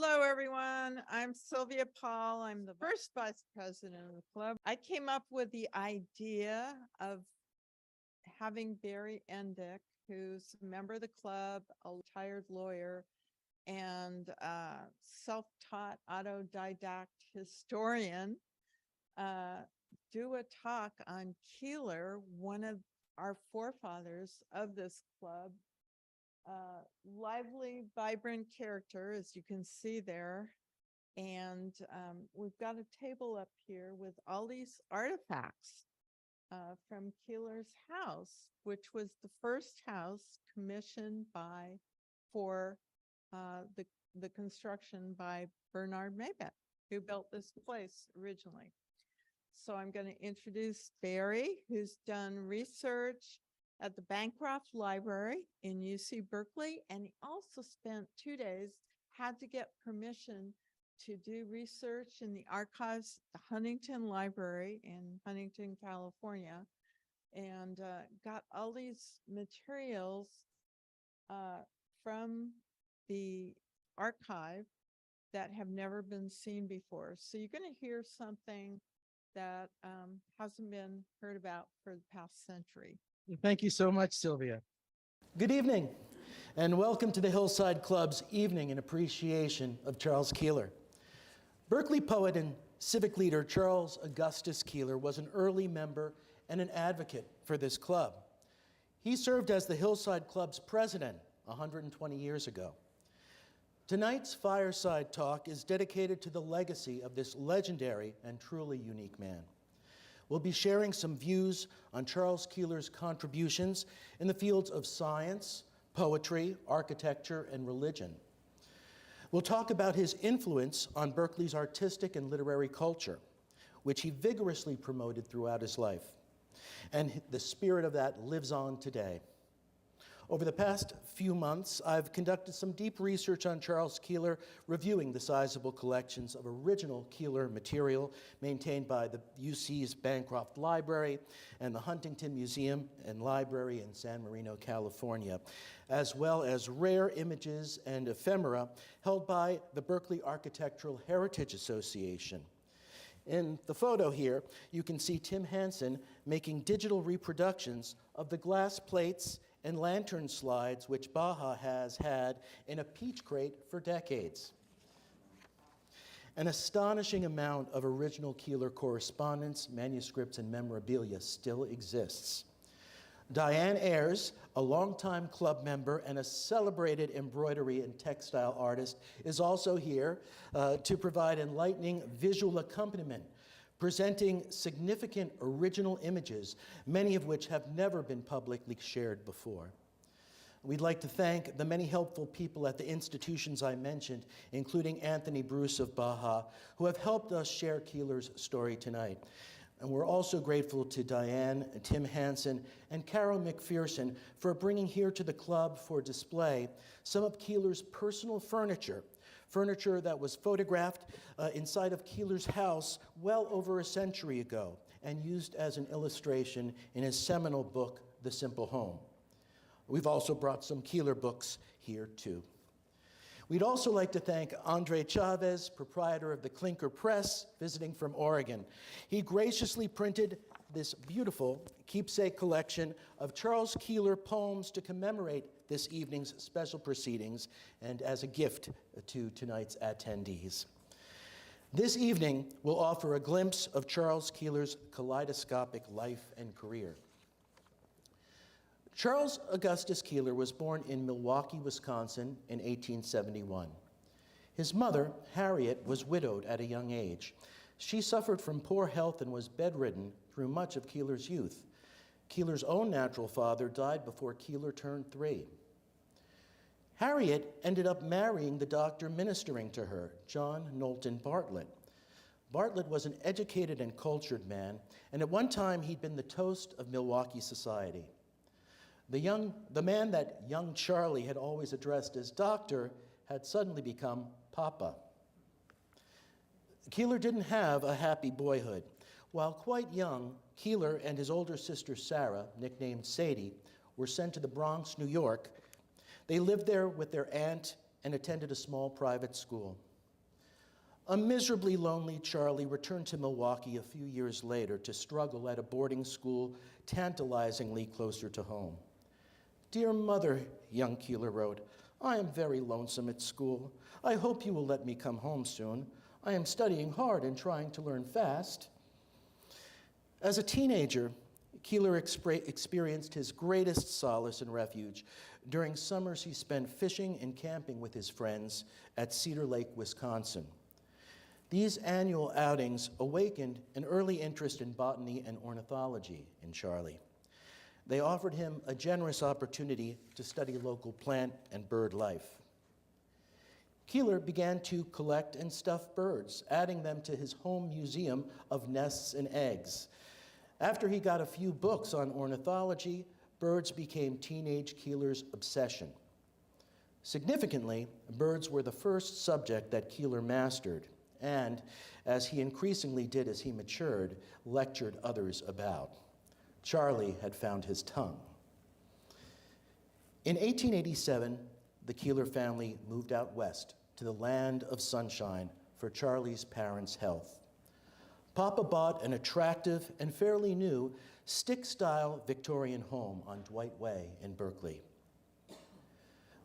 Hello, everyone. I'm Sylvia Paul. I'm the first vice president of the club. I came up with the idea of having Barry Endick, who's a member of the club, a retired lawyer, and self-taught autodidact historian, do a talk on Keeler, one of our forefathers of this club. Lively, vibrant character, as you can see there. And we've got a table up here with all these artifacts from Keeler's house, which was the first house commissioned for the construction by Bernard Maybach, who built this place originally. So I'm going to introduce Barry, who's done research at the Bancroft Library in UC Berkeley, and he also spent 2 days, had to get permission to do research in the archives at the Huntington Library in Huntington, California, and got all these materials from the archive that have never been seen before. So you're going to hear something that hasn't been heard about for the past century. Thank you so much, Sylvia. Good evening, and welcome to the Hillside Club's Evening in Appreciation of Charles Keeler. Berkeley poet and civic leader Charles Augustus Keeler was an early member and an advocate for this club. He served as the Hillside Club's president 120 years ago. Tonight's Fireside talk is dedicated to the legacy of this legendary and truly unique man. We'll be sharing some views on Charles Keeler's contributions in the fields of science, poetry, architecture, and religion. We'll talk about his influence on Berkeley's artistic and literary culture, which he vigorously promoted throughout his life. And the spirit of that lives on today. Over the past few months, I've conducted some deep research on Charles Keeler, reviewing the sizable collections of original Keeler material maintained by the UC's Bancroft Library and the Huntington Museum and Library in San Marino, California, as well as rare images and ephemera held by the Berkeley Architectural Heritage Association. In the photo here, you can see Tim Hansen making digital reproductions of the glass plates and lantern slides which Baja has had in a peach crate for decades. An astonishing amount of original Keeler correspondence, manuscripts, and memorabilia still exists. Diane Ayres, a longtime club member and a celebrated embroidery and textile artist, is also here to provide enlightening visual accompaniment, presenting significant original images, many of which have never been publicly shared before. We'd like to thank the many helpful people at the institutions I mentioned, including Anthony Bruce of Baja, who have helped us share Keeler's story tonight. And we're also grateful to Diane, Tim Hansen, and Carol McPherson for bringing here to the club for display some of Keeler's personal furniture that was photographed inside of Keeler's house well over a century ago and used as an illustration in his seminal book, The Simple Home. We've also brought some Keeler books here too. We'd also like to thank Andre Chavez, proprietor of the Clinker Press, visiting from Oregon. He graciously printed this beautiful keepsake collection of Charles Keeler poems to commemorate this evening's special proceedings and as a gift to tonight's attendees. This evening will offer a glimpse of Charles Keeler's kaleidoscopic life and career. Charles Augustus Keeler was born in Milwaukee, Wisconsin in 1871. His mother, Harriet, was widowed at a young age. She suffered from poor health and was bedridden through much of Keeler's youth. Keeler's own natural father died before Keeler turned 3. Harriet ended up marrying the doctor ministering to her, John Knowlton Bartlett. Bartlett was an educated and cultured man, and at one time he'd been the toast of Milwaukee society. The man that young Charlie had always addressed as doctor had suddenly become Papa. Keeler didn't have a happy boyhood. While quite young, Keeler and his older sister Sarah, nicknamed Sadie, were sent to the Bronx, New York. They lived there with their aunt and attended a small private school. A miserably lonely Charlie returned to Milwaukee a few years later to struggle at a boarding school tantalizingly closer to home. "Dear mother," young Keeler wrote, "I am very lonesome at school. I hope you will let me come home soon. I am studying hard and trying to learn fast." As a teenager, Keeler experienced his greatest solace and refuge during summers he spent fishing and camping with his friends at Cedar Lake, Wisconsin. These annual outings awakened an early interest in botany and ornithology in Charlie. They offered him a generous opportunity to study local plant and bird life. Keeler began to collect and stuff birds, adding them to his home museum of nests and eggs. After he got a few books on ornithology, birds became teenage Keeler's obsession. Significantly, birds were the first subject that Keeler mastered, and, as he increasingly did as he matured, lectured others about. Charlie had found his tongue. In 1887, the Keeler family moved out west to the land of sunshine for Charlie's parents' health. Papa bought an attractive and fairly new stick-style Victorian home on Dwight Way in Berkeley.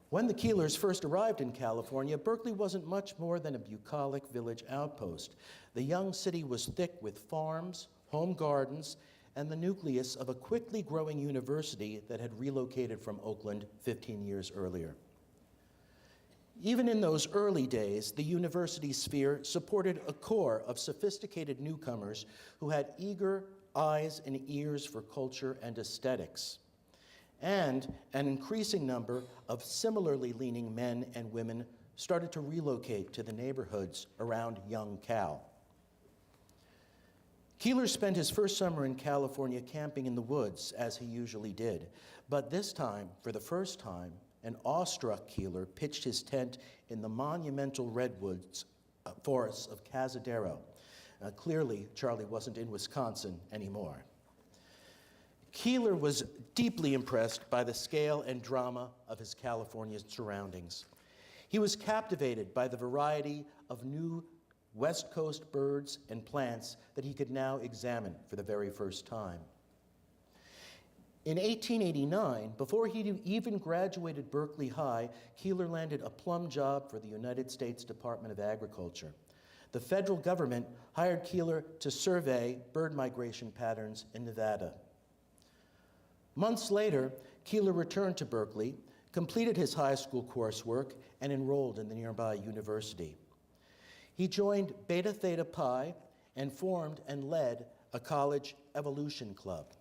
When the Keelers first arrived in California, Berkeley wasn't much more than a bucolic village outpost. The young city was thick with farms, home gardens, and the nucleus of a quickly growing university that had relocated from Oakland 15 years earlier. Even in those early days, the university sphere supported a core of sophisticated newcomers who had eager eyes and ears for culture and aesthetics, and an increasing number of similarly leaning men and women started to relocate to the neighborhoods around young Cal. Keeler spent his first summer in California camping in the woods, as he usually did, but this time, for the first time, an awestruck Keeler pitched his tent in the monumental redwoods forests of Cazadero. Clearly, Charlie wasn't in Wisconsin anymore. Keeler was deeply impressed by the scale and drama of his California surroundings. He was captivated by the variety of new West Coast birds and plants that he could now examine for the very first time. In 1889, before he even graduated Berkeley High, Keeler landed a plum job for the United States Department of Agriculture. The federal government hired Keeler to survey bird migration patterns in Nevada. Months later, Keeler returned to Berkeley, completed his high school coursework, and enrolled in the nearby university. He joined Beta Theta Pi and formed and led a college evolution club.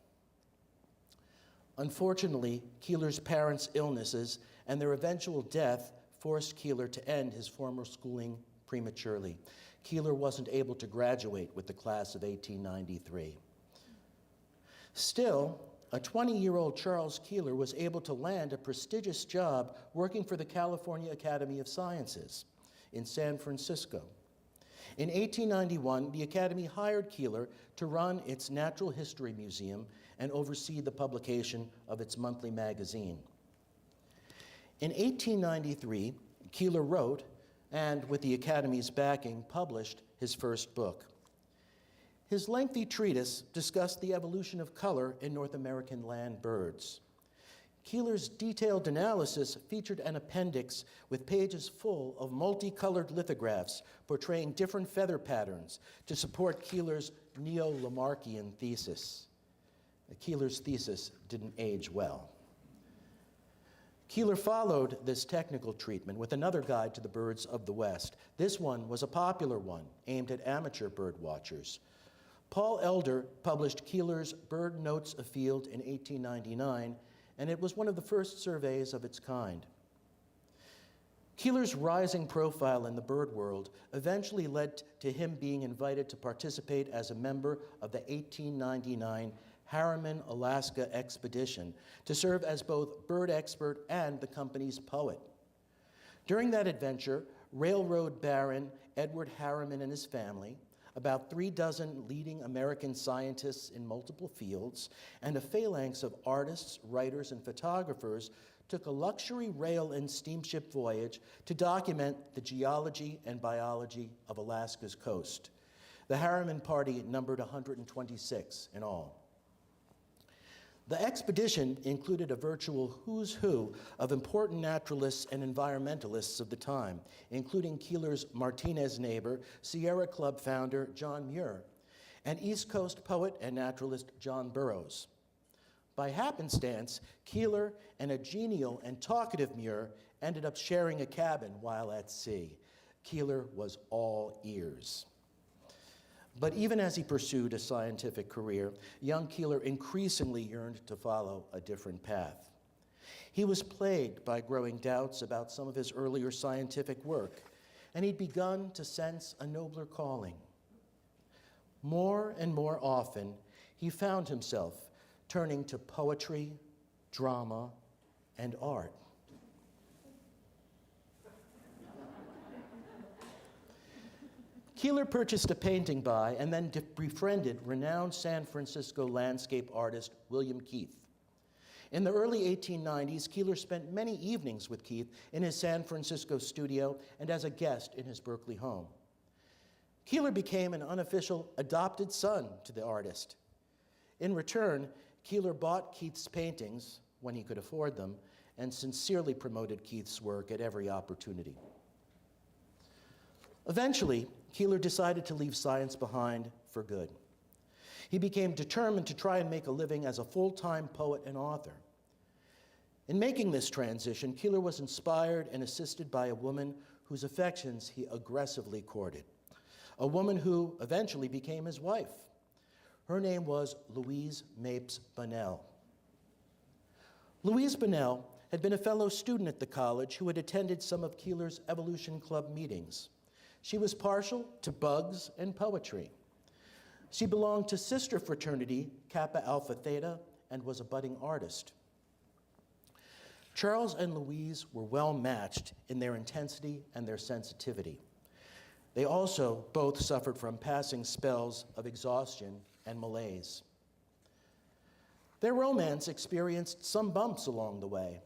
Unfortunately, Keeler's parents' illnesses and their eventual death forced Keeler to end his formal schooling prematurely. Keeler wasn't able to graduate with the class of 1893. Still, a 20-year-old Charles Keeler was able to land a prestigious job working for the California Academy of Sciences in San Francisco. In 1891, the Academy hired Keeler to run its Natural History Museum and oversee the publication of its monthly magazine. In 1893, Keeler wrote, and with the Academy's backing, published his first book. His lengthy treatise discussed the evolution of color in North American land birds. Keeler's detailed analysis featured an appendix with pages full of multicolored lithographs portraying different feather patterns to support Keeler's neo-Lamarckian thesis. Keeler's thesis didn't age well. Keeler followed this technical treatment with another guide to the birds of the West. This one was a popular one aimed at amateur bird watchers. Paul Elder published Keeler's Bird Notes Afield in 1899, and it was one of the first surveys of its kind. Keeler's rising profile in the bird world eventually led to him being invited to participate as a member of the 1899 Harriman, Alaska expedition to serve as both bird expert and the company's poet. During that adventure, railroad baron Edward Harriman and his family, about 36 leading American scientists in multiple fields, and a phalanx of artists, writers, and photographers took a luxury rail and steamship voyage to document the geology and biology of Alaska's coast. The Harriman party numbered 126 in all. The expedition included a virtual who's who of important naturalists and environmentalists of the time, including Keeler's Martinez neighbor, Sierra Club founder John Muir, and East Coast poet and naturalist John Burroughs. By happenstance, Keeler and a genial and talkative Muir ended up sharing a cabin while at sea. Keeler was all ears. But even as he pursued a scientific career, young Keeler increasingly yearned to follow a different path. He was plagued by growing doubts about some of his earlier scientific work, and he'd begun to sense a nobler calling. More and more often, he found himself turning to poetry, drama, and art. Keeler purchased a painting by and then befriended renowned San Francisco landscape artist William Keith. In the early 1890s, Keeler spent many evenings with Keith in his San Francisco studio and as a guest in his Berkeley home. Keeler became an unofficial adopted son to the artist. In return, Keeler bought Keith's paintings when he could afford them and sincerely promoted Keith's work at every opportunity. Eventually, Keeler decided to leave science behind for good. He became determined to try and make a living as a full-time poet and author. In making this transition, Keeler was inspired and assisted by a woman whose affections he aggressively courted, a woman who eventually became his wife. Her name was Louise Mapes Bunnell. Louise Bunnell had been a fellow student at the college who had attended some of Keeler's Evolution Club meetings. She was partial to bugs and poetry. She belonged to sister fraternity Kappa Alpha Theta and was a budding artist. Charles and Louise were well matched in their intensity and their sensitivity. They also both suffered from passing spells of exhaustion and malaise. Their romance experienced some bumps along the way.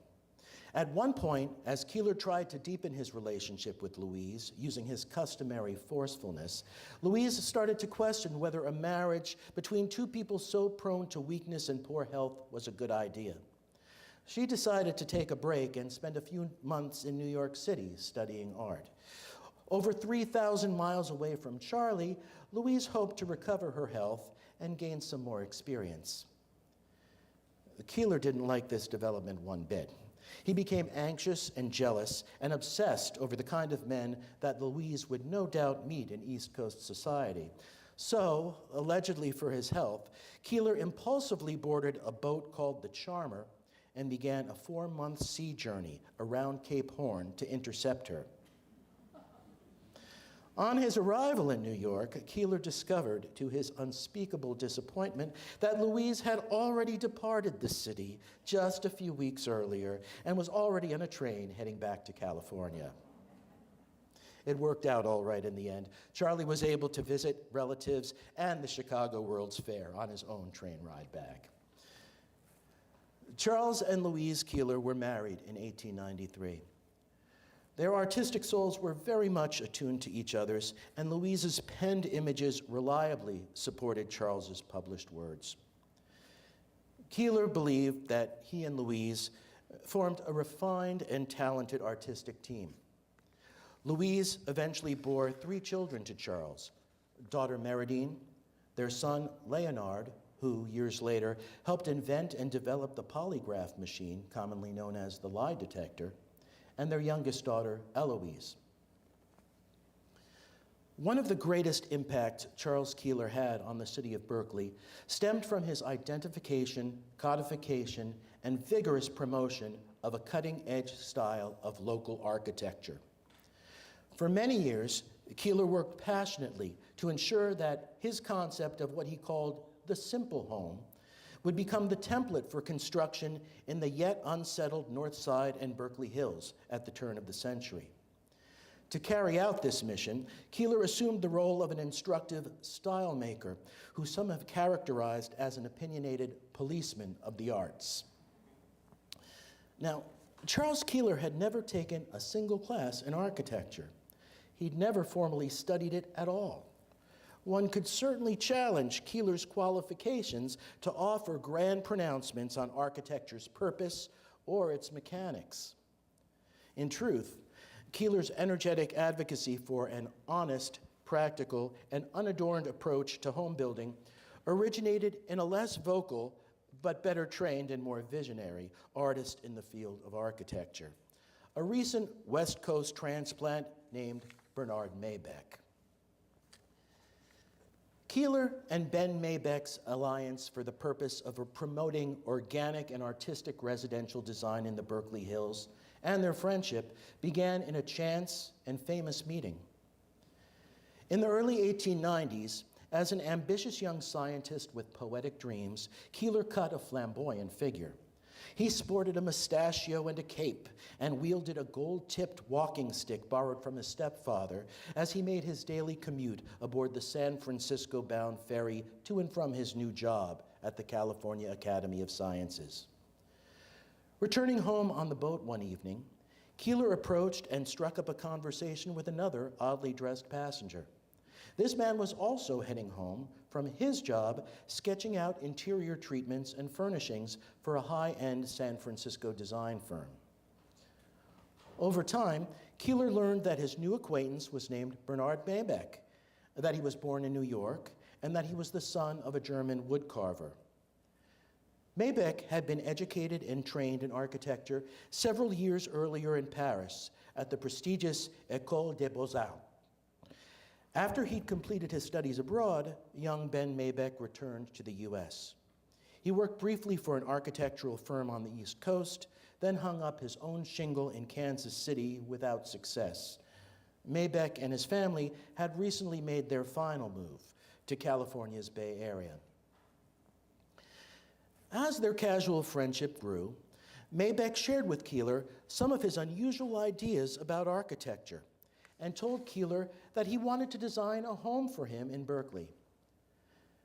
At one point, as Keeler tried to deepen his relationship with Louise, using his customary forcefulness, Louise started to question whether a marriage between two people so prone to weakness and poor health was a good idea. She decided to take a break and spend a few months in New York City studying art. Over 3,000 miles away from Charlie, Louise hoped to recover her health and gain some more experience. Keeler didn't like this development one bit. He became anxious and jealous and obsessed over the kind of men that Louise would no doubt meet in East Coast society. So, allegedly for his health, Keeler impulsively boarded a boat called the Charmer and began a 4-month sea journey around Cape Horn to intercept her. On his arrival in New York, Keeler discovered, to his unspeakable disappointment, that Louise had already departed the city just a few weeks earlier and was already on a train heading back to California. It worked out all right in the end. Charlie was able to visit relatives and the Chicago World's Fair on his own train ride back. Charles and Louise Keeler were married in 1893. Their artistic souls were very much attuned to each other's, and Louise's penned images reliably supported Charles's published words. Keeler believed that he and Louise formed a refined and talented artistic team. Louise eventually bore 3 children to Charles, daughter Meridine, their son Leonard, who years later helped invent and develop the polygraph machine, commonly known as the lie detector, and their youngest daughter, Eloise. One of the greatest impacts Charles Keeler had on the city of Berkeley stemmed from his identification, codification, and vigorous promotion of a cutting-edge style of local architecture. For many years, Keeler worked passionately to ensure that his concept of what he called the simple home would become the template for construction in the yet unsettled North Side and Berkeley Hills at the turn of the century. To carry out this mission, Keeler assumed the role of an instructive style maker, who some have characterized as an opinionated policeman of the arts. Now, Charles Keeler had never taken a single class in architecture. He'd never formally studied it at all. One could certainly challenge Keeler's qualifications to offer grand pronouncements on architecture's purpose or its mechanics. In truth, Keeler's energetic advocacy for an honest, practical, and unadorned approach to home building originated in a less vocal but better trained and more visionary artist in the field of architecture, a recent West Coast transplant named Bernard Maybeck. Keeler and Ben Maybeck's alliance for the purpose of promoting organic and artistic residential design in the Berkeley Hills and their friendship began in a chance and famous meeting. In the early 1890s, as an ambitious young scientist with poetic dreams, Keeler cut a flamboyant figure. He sported a mustachio and a cape and wielded a gold-tipped walking stick borrowed from his stepfather as he made his daily commute aboard the San Francisco-bound ferry to and from his new job at the California Academy of Sciences. Returning home on the boat one evening, Keeler approached and struck up a conversation with another oddly dressed passenger. This man was also heading home from his job sketching out interior treatments and furnishings for a high-end San Francisco design firm. Over time, Keeler learned that his new acquaintance was named Bernard Maybeck, that he was born in New York, and that he was the son of a German woodcarver. Maybeck had been educated and trained in architecture several years earlier in Paris at the prestigious École des Beaux-Arts. After he'd completed his studies abroad, young Ben Maybeck returned to the US. He worked briefly for an architectural firm on the East Coast, then hung up his own shingle in Kansas City without success. Maybeck and his family had recently made their final move to California's Bay Area. As their casual friendship grew, Maybeck shared with Keeler some of his unusual ideas about architecture and told Keeler that he wanted to design a home for him in Berkeley.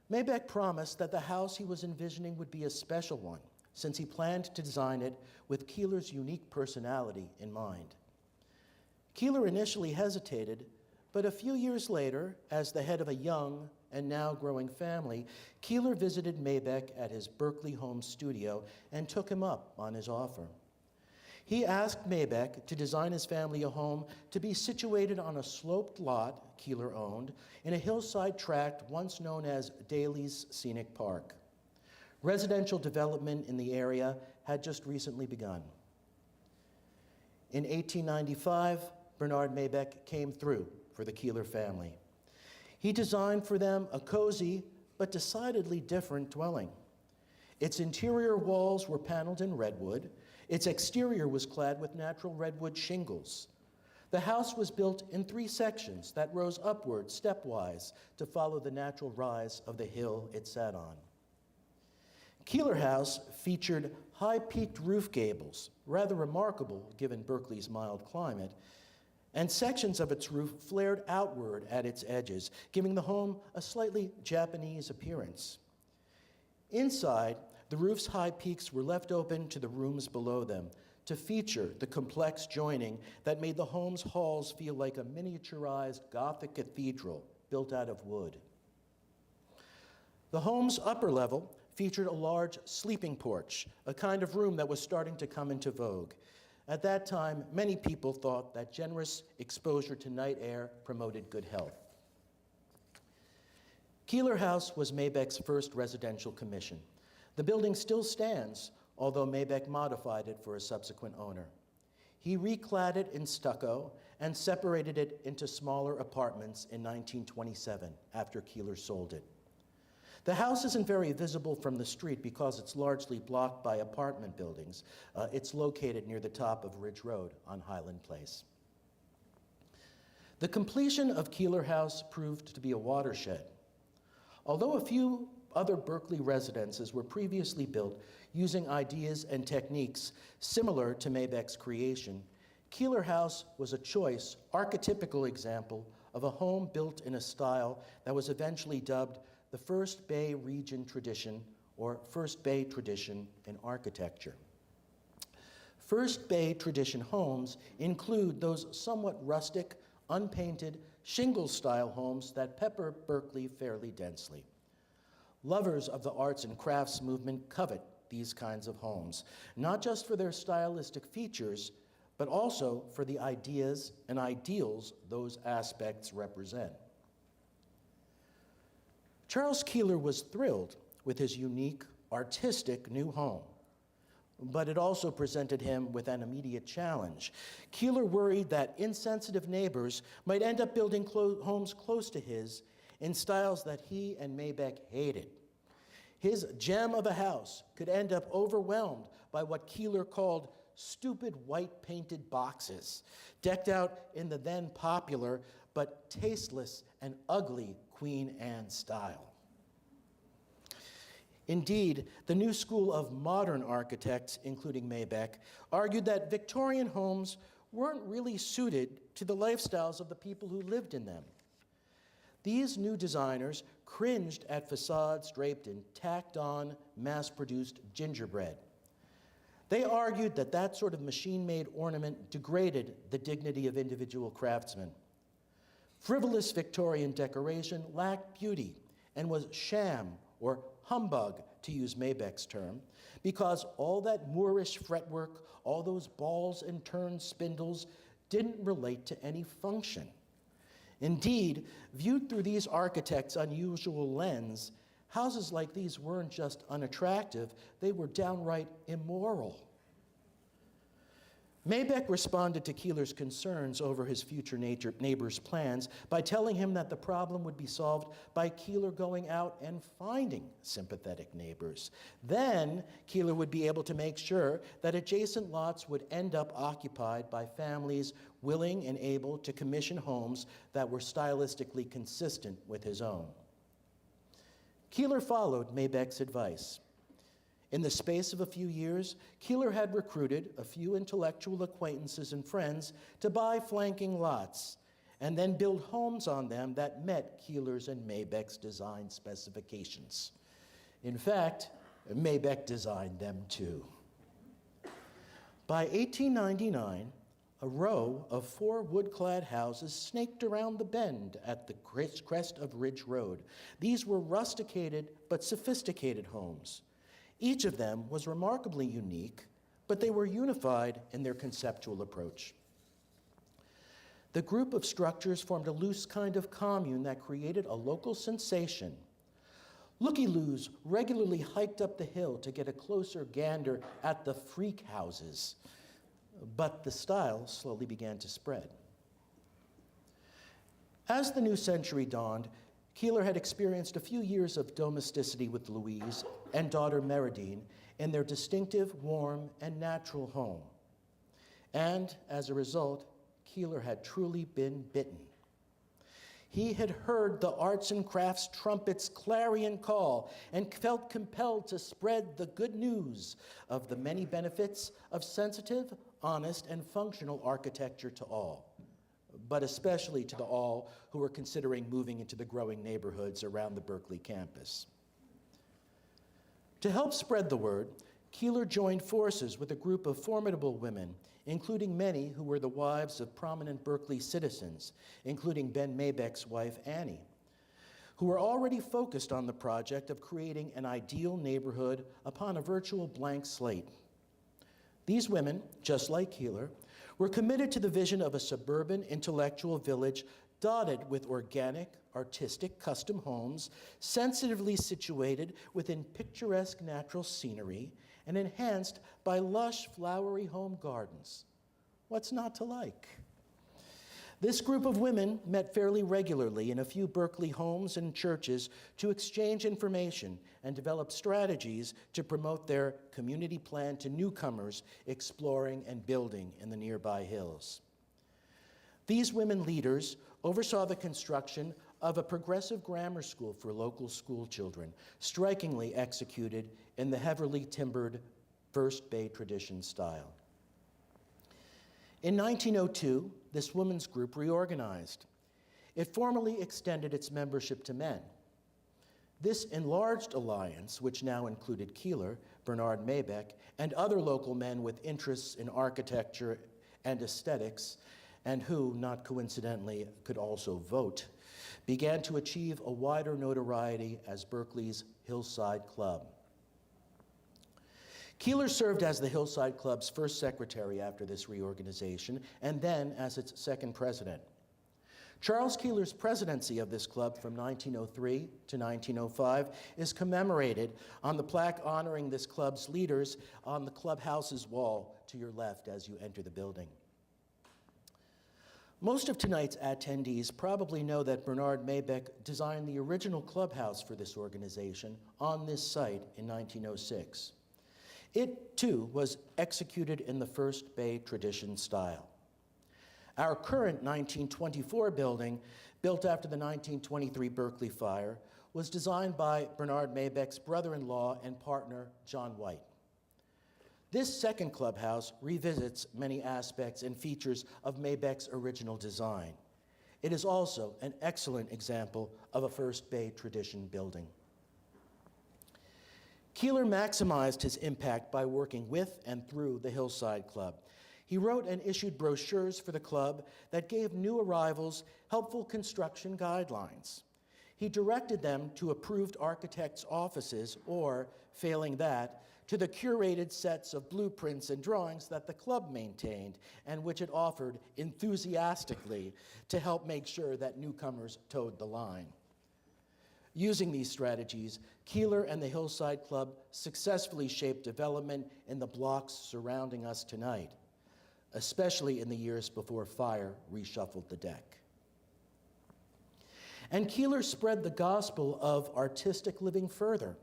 Maybeck promised that the house he was envisioning would be a special one, since he planned to design it with Keeler's unique personality in mind. Keeler initially hesitated, but a few years later, as the head of a young and now growing family, Keeler visited Maybeck at his Berkeley home studio and took him up on his offer. He asked Maybeck to design his family a home to be situated on a sloped lot Keeler owned in a hillside tract once known as Daly's Scenic Park. Residential development in the area had just recently begun. In 1895, Bernard Maybeck came through for the Keeler family. He designed for them a cozy but decidedly different dwelling. Its interior walls were paneled in redwood. Its exterior was clad with natural redwood shingles. The house was built in 3 sections that rose upward stepwise to follow the natural rise of the hill it sat on. Keeler House featured high-peaked roof gables, rather remarkable given Berkeley's mild climate, and sections of its roof flared outward at its edges, giving the home a slightly Japanese appearance. Inside, the roof's high peaks were left open to the rooms below them to feature the complex joining that made the home's halls feel like a miniaturized Gothic cathedral built out of wood. The home's upper level featured a large sleeping porch, a kind of room that was starting to come into vogue. At that time, many people thought that generous exposure to night air promoted good health. Keeler House was Maybeck's first residential commission. The building still stands, although Maybeck modified it for a subsequent owner. He reclad it in stucco and separated it into smaller apartments in 1927 after Keeler sold it. The house isn't very visible from the street because it's largely blocked by apartment buildings. It's located near the top of Ridge Road on Highland Place. The completion of Keeler House proved to be a watershed. Although a few other Berkeley residences were previously built using ideas and techniques similar to Maybeck's creation, Keeler House was a choice, archetypical example of a home built in a style that was eventually dubbed the First Bay Region tradition, or First Bay tradition in architecture. First Bay tradition homes include those somewhat rustic, unpainted, shingle-style homes that pepper Berkeley fairly densely. Lovers of the arts and crafts movement covet these kinds of homes, not just for their stylistic features, but also for the ideas and ideals those aspects represent. Charles Keeler was thrilled with his unique, artistic new home, but it also presented him with an immediate challenge. Keeler worried that insensitive neighbors might end up building homes close to his in styles that he and Maybeck hated. His gem of a house could end up overwhelmed by what Keeler called stupid white painted boxes, decked out in the then popular but tasteless and ugly Queen Anne style. Indeed, the new school of modern architects, including Maybeck, argued that Victorian homes weren't really suited to the lifestyles of the people who lived in them. These new designers cringed at facades draped in tacked-on, mass-produced gingerbread. They argued that that sort of machine-made ornament degraded the dignity of individual craftsmen. Frivolous Victorian decoration lacked beauty and was sham or humbug, to use Maybeck's term, because all that Moorish fretwork, all those balls and turn spindles didn't relate to any function. Indeed, viewed through these architects' unusual lens, houses like these weren't just unattractive, they were downright immoral. Maybeck responded to Keeler's concerns over his future neighbor's plans by telling him that the problem would be solved by Keeler going out and finding sympathetic neighbors. Then Keeler would be able to make sure that adjacent lots would end up occupied by families willing and able to commission homes that were stylistically consistent with his own. Keeler followed Maybeck's advice. In the space of a few years, Keeler had recruited a few intellectual acquaintances and friends to buy flanking lots and then build homes on them that met Keeler's and Maybeck's design specifications. In fact, Maybeck designed them too. By 1899, a row of 4 wood-clad houses snaked around the bend at the crest of Ridge Road. These were rusticated but sophisticated homes. Each of them was remarkably unique, but they were unified in their conceptual approach. The group of structures formed a loose kind of commune that created a local sensation. Looky-loos regularly hiked up the hill to get a closer gander at the freak houses, but the style slowly began to spread. As the new century dawned, Keeler had experienced a few years of domesticity with Louise and daughter Meridine in their distinctive, warm, and natural home. And as a result, Keeler had truly been bitten. He had heard the arts and crafts trumpet's clarion call and felt compelled to spread the good news of the many benefits of sensitive, honest, and functional architecture to all, but especially to all who were considering moving into the growing neighborhoods around the Berkeley campus. To help spread the word, Keeler joined forces with a group of formidable women, including many who were the wives of prominent Berkeley citizens, including Ben Maybeck's wife, Annie, who were already focused on the project of creating an ideal neighborhood upon a virtual blank slate. These women, just like Keeler, were committed to the vision of a suburban intellectual village dotted with organic, artistic custom homes, sensitively situated within picturesque natural scenery and enhanced by lush, flowery home gardens. What's not to like? This group of women met fairly regularly in a few Berkeley homes and churches to exchange information and develop strategies to promote their community plan to newcomers exploring and building in the nearby hills. These women leaders oversaw the construction of a progressive grammar school for local school children, strikingly executed in the heavily timbered First Bay tradition style. In 1902, this women's group reorganized. It formally extended its membership to men. This enlarged alliance, which now included Keeler, Bernard Maybeck, and other local men with interests in architecture and aesthetics, and who, not coincidentally, could also vote, began to achieve a wider notoriety as Berkeley's Hillside Club. Keeler served as the Hillside Club's first secretary after this reorganization, and then as its second president. Charles Keeler's presidency of this club from 1903 to 1905 is commemorated on the plaque honoring this club's leaders on the clubhouse's wall to your left as you enter the building. Most of tonight's attendees probably know that Bernard Maybeck designed the original clubhouse for this organization on this site in 1906. It, too, was executed in the First Bay tradition style. Our current 1924 building, built after the 1923 Berkeley fire, was designed by Bernard Maybeck's brother-in-law and partner, John White. This second clubhouse revisits many aspects and features of Maybeck's original design. It is also an excellent example of a First Bay tradition building. Keeler maximized his impact by working with and through the Hillside Club. He wrote and issued brochures for the club that gave new arrivals helpful construction guidelines. He directed them to approved architects' offices or, failing that, to the curated sets of blueprints and drawings that the club maintained and which it offered enthusiastically to help make sure that newcomers towed the line. Using these strategies, Keeler and the Hillside Club successfully shaped development in the blocks surrounding us tonight, especially in the years before fire reshuffled the deck. And Keeler spread the gospel of artistic living further.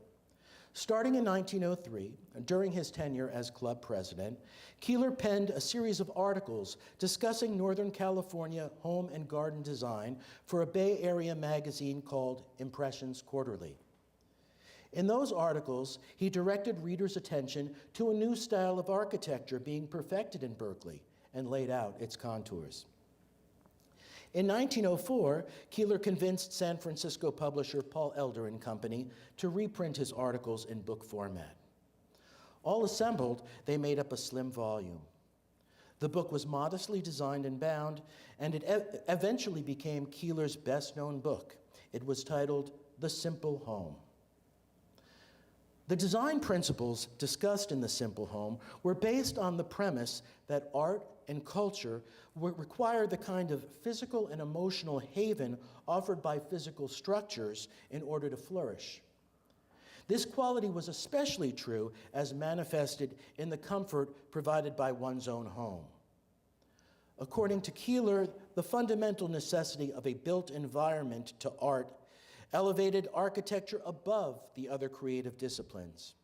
Starting in 1903, during his tenure as club president, Keeler penned a series of articles discussing Northern California home and garden design for a Bay Area magazine called Impressions Quarterly. In those articles, he directed readers' attention to a new style of architecture being perfected in Berkeley and laid out its contours. In 1904, Keeler convinced San Francisco publisher Paul Elder and Company to reprint his articles in book format. All assembled, they made up a slim volume. The book was modestly designed and bound, and it eventually became Keeler's best-known book. It was titled The Simple Home. The design principles discussed in The Simple Home were based on the premise that art and culture require the kind of physical and emotional haven offered by physical structures in order to flourish. This quality was especially true as manifested in the comfort provided by one's own home. According to Keeler, the fundamental necessity of a built environment to art elevated architecture above the other creative disciplines.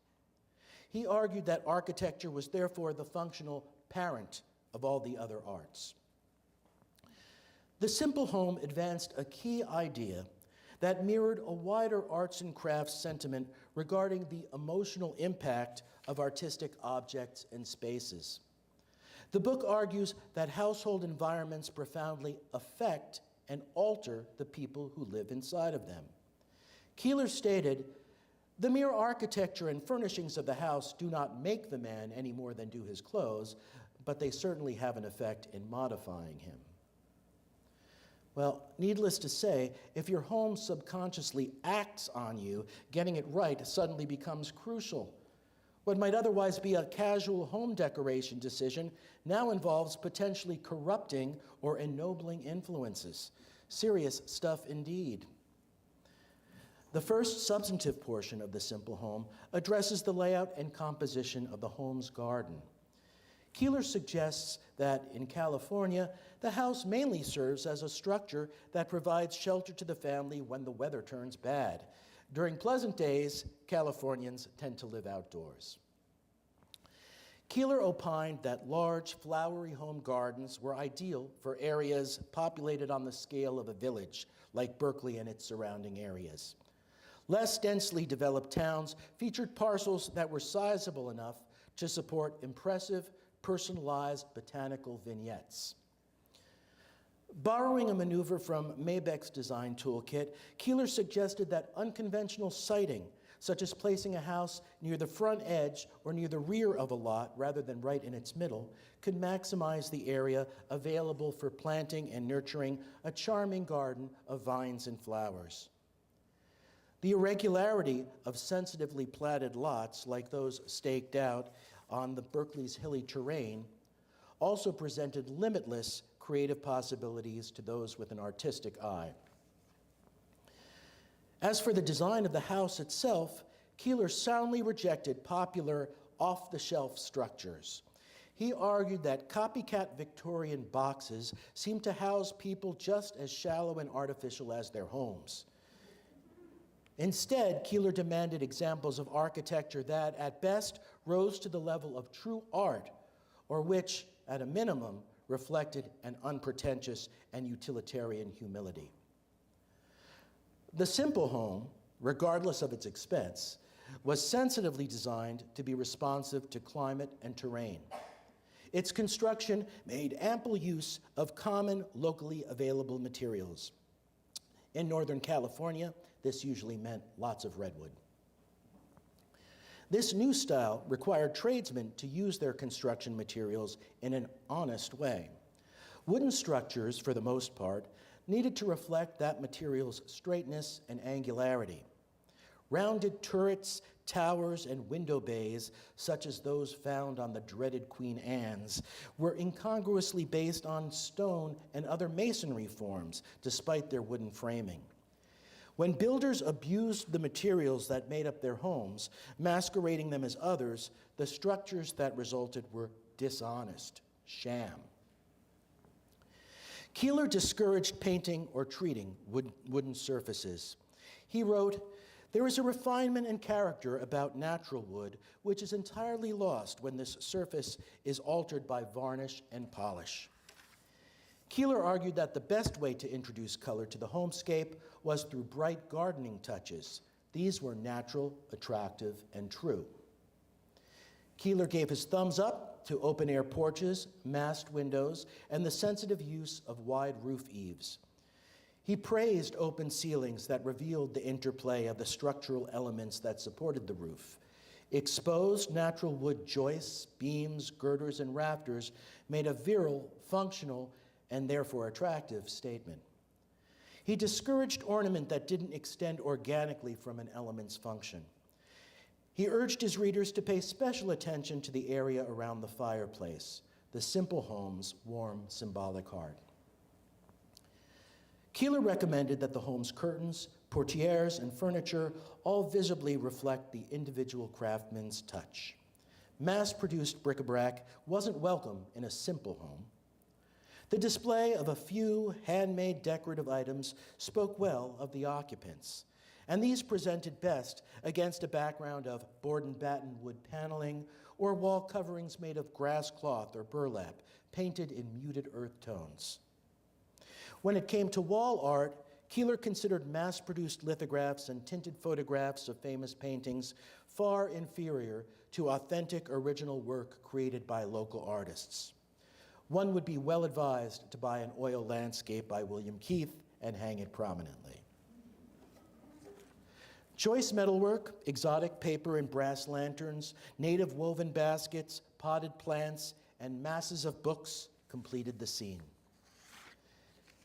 He argued that architecture was therefore the functional parent of all the other arts. The Simple Home advanced a key idea that mirrored a wider arts and crafts sentiment regarding the emotional impact of artistic objects and spaces. The book argues that household environments profoundly affect and alter the people who live inside of them. Keeler stated, "The mere architecture and furnishings of the house do not make the man any more than do his clothes, but they certainly have an effect in modifying him." Well, needless to say, if your home subconsciously acts on you, getting it right suddenly becomes crucial. What might otherwise be a casual home decoration decision now involves potentially corrupting or ennobling influences. Serious stuff indeed. The first substantive portion of The Simple Home addresses the layout and composition of the home's garden. Keeler suggests that in California, the house mainly serves as a structure that provides shelter to the family when the weather turns bad. During pleasant days, Californians tend to live outdoors. Keeler opined that large, flowery home gardens were ideal for areas populated on the scale of a village, like Berkeley and its surrounding areas. Less densely developed towns featured parcels that were sizable enough to support impressive, personalized botanical vignettes. Borrowing a maneuver from Maybeck's design toolkit, Keeler suggested that unconventional siting, such as placing a house near the front edge or near the rear of a lot rather than right in its middle, could maximize the area available for planting and nurturing a charming garden of vines and flowers. The irregularity of sensitively platted lots, like those staked out on the Berkeley's hilly terrain, also presented limitless creative possibilities to those with an artistic eye. As for the design of the house itself, Keeler soundly rejected popular off-the-shelf structures. He argued that copycat Victorian boxes seemed to house people just as shallow and artificial as their homes. Instead, Keeler demanded examples of architecture that, at best, rose to the level of true art, or which, at a minimum, reflected an unpretentious and utilitarian humility. The simple home, regardless of its expense, was sensitively designed to be responsive to climate and terrain. Its construction made ample use of common, locally available materials. In Northern California, this usually meant lots of redwood. This new style required tradesmen to use their construction materials in an honest way. Wooden structures, for the most part, needed to reflect that material's straightness and angularity. Rounded turrets, towers, and window bays, such as those found on the dreaded Queen Anne's, were incongruously based on stone and other masonry forms, despite their wooden framing. When builders abused the materials that made up their homes, masquerading them as others, the structures that resulted were dishonest, sham. Keeler discouraged painting or treating wooden surfaces. He wrote, "There is a refinement and character about natural wood which is entirely lost when this surface is altered by varnish and polish." Keeler argued that the best way to introduce color to the homescape was through bright gardening touches. These were natural, attractive, and true. Keeler gave his thumbs up to open-air porches, massed windows, and the sensitive use of wide roof eaves. He praised open ceilings that revealed the interplay of the structural elements that supported the roof. Exposed natural wood joists, beams, girders, and rafters made a virile, functional, and therefore attractive statement. He discouraged ornament that didn't extend organically from an element's function. He urged his readers to pay special attention to the area around the fireplace, the simple home's warm, symbolic heart. Keeler recommended that the home's curtains, portieres, and furniture all visibly reflect the individual craftsman's touch. Mass-produced bric-a-brac wasn't welcome in a simple home. The display of a few handmade decorative items spoke well of the occupants, and these presented best against a background of board and batten wood paneling or wall coverings made of grass cloth or burlap, painted in muted earth tones. When it came to wall art, Keeler considered mass-produced lithographs and tinted photographs of famous paintings far inferior to authentic original work created by local artists. One would be well advised to buy an oil landscape by William Keith and hang it prominently. Choice metalwork, exotic paper and brass lanterns, native woven baskets, potted plants, and masses of books completed the scene.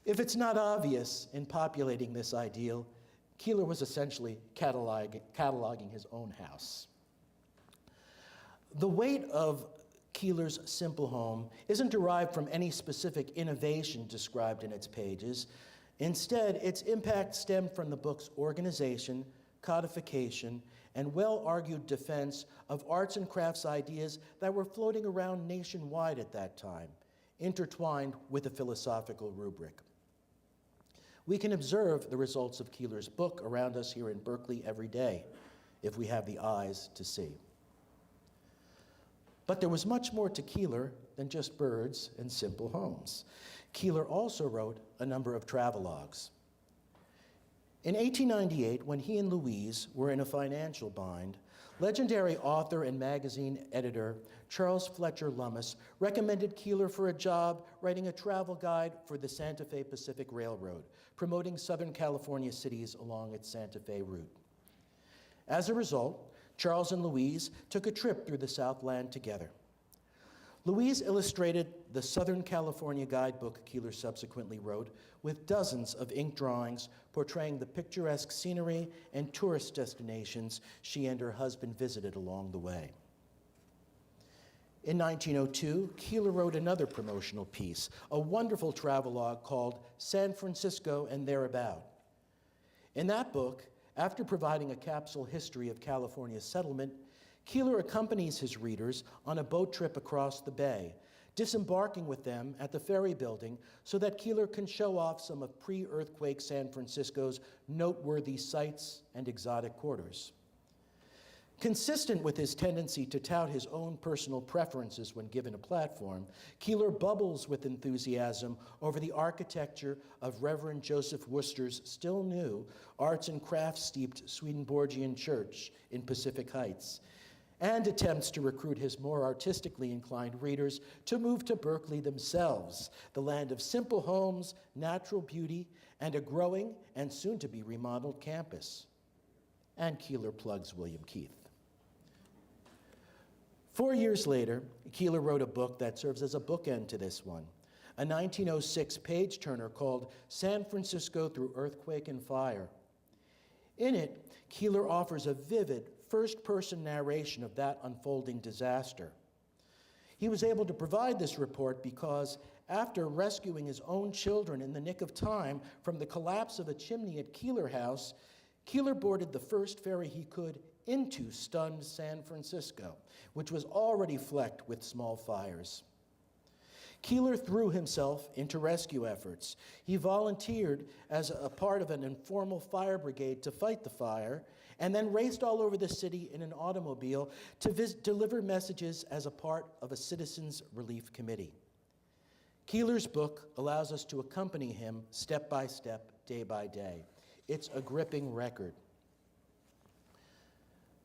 If it's not obvious in populating this ideal, Keeler was essentially cataloging his own house. The weight of Keeler's simple home isn't derived from any specific innovation described in its pages. Instead, its impact stemmed from the book's organization, codification, and well-argued defense of arts and crafts ideas that were floating around nationwide at that time, intertwined with a philosophical rubric. We can observe the results of Keeler's book around us here in Berkeley every day, if we have the eyes to see. But there was much more to Keeler than just birds and simple homes. Keeler also wrote a number of travelogues. In 1898, when he and Louise were in a financial bind, legendary author and magazine editor Charles Fletcher Lummis recommended Keeler for a job writing a travel guide for the Santa Fe Pacific Railroad, promoting Southern California cities along its Santa Fe route. As a result, Charles and Louise took a trip through the Southland together. Louise illustrated the Southern California guidebook Keeler subsequently wrote with dozens of ink drawings portraying the picturesque scenery and tourist destinations she and her husband visited along the way. In 1902, Keeler wrote another promotional piece, a wonderful travelogue called San Francisco and Thereabout. In that book, after providing a capsule history of California's settlement, Keeler accompanies his readers on a boat trip across the bay, disembarking with them at the ferry building so that Keeler can show off some of pre-earthquake San Francisco's noteworthy sights and exotic quarters. Consistent with his tendency to tout his own personal preferences when given a platform, Keeler bubbles with enthusiasm over the architecture of Reverend Joseph Worcester's still new arts and crafts steeped Swedenborgian church in Pacific Heights, and attempts to recruit his more artistically inclined readers to move to Berkeley themselves, the land of simple homes, natural beauty, and a growing and soon-to-be remodeled campus. And Keeler plugs William Keith. 4 years later, Keeler wrote a book that serves as a bookend to this one, a 1906 page-turner called San Francisco Through Earthquake and Fire. In it, Keeler offers a vivid, first-person narration of that unfolding disaster. He was able to provide this report because after rescuing his own children in the nick of time from the collapse of a chimney at Keeler House, Keeler boarded the first ferry he could into stunned San Francisco, which was already flecked with small fires. Keeler threw himself into rescue efforts. He volunteered as a part of an informal fire brigade to fight the fire, and then raced all over the city in an automobile to deliver messages as a part of a citizens' relief committee. Keeler's book allows us to accompany him step by step, day by day. It's a gripping record.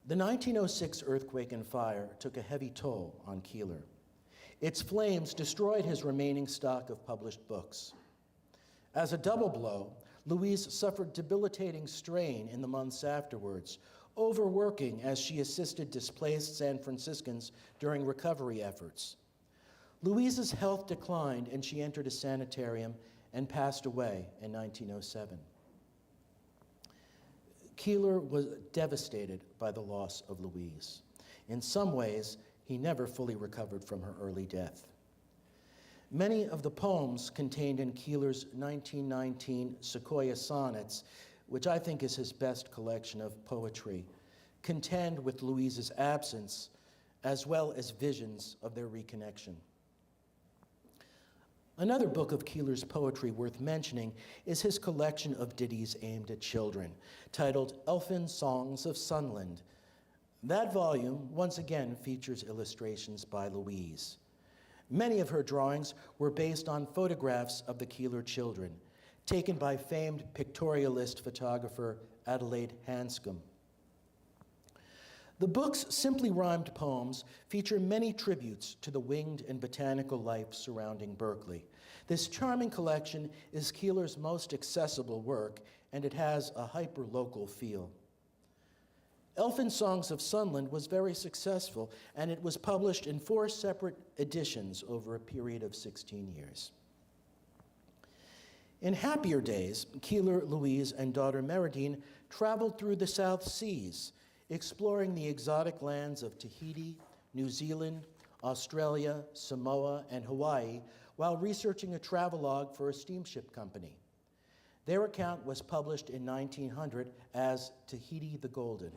The 1906 earthquake and fire took a heavy toll on Keeler. Its flames destroyed his remaining stock of published books. As a double blow, Louise suffered debilitating strain in the months afterwards, overworking as she assisted displaced San Franciscans during recovery efforts. Louise's health declined and she entered a sanitarium and passed away in 1907. Keeler was devastated by the loss of Louise. In some ways, he never fully recovered from her early death. Many of the poems contained in Keeler's 1919 Sequoia Sonnets, which I think is his best collection of poetry, contend with Louise's absence, as well as visions of their reconnection. Another book of Keeler's poetry worth mentioning is his collection of ditties aimed at children, titled Elfin Songs of Sunland. That volume, once again, features illustrations by Louise. Many of her drawings were based on photographs of the Keeler children, taken by famed pictorialist photographer Adelaide Hanscom. The book's simply rhymed poems feature many tributes to the winged and botanical life surrounding Berkeley. This charming collection is Keeler's most accessible work, and it has a hyper-local feel. Elfin Songs of Sunland was very successful, and it was published in 4 separate editions over a period of 16 years. In happier days, Keeler, Louise, and daughter Meridine traveled through the South Seas, exploring the exotic lands of Tahiti, New Zealand, Australia, Samoa, and Hawaii, while researching a travelogue for a steamship company. Their account was published in 1900 as Tahiti the Golden.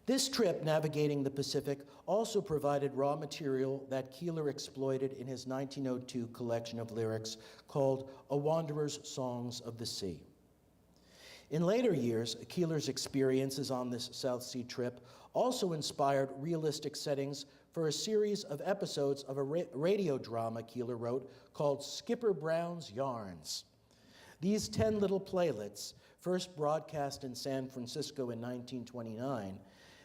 This trip navigating the Pacific also provided raw material that Keeler exploited in his 1902 collection of lyrics called A Wanderer's Songs of the Sea. In later years, Keeler's experiences on this South Sea trip also inspired realistic settings for a series of episodes of a radio drama Keeler wrote called Skipper Brown's Yarns. These 10 little playlets, first broadcast in San Francisco in 1929,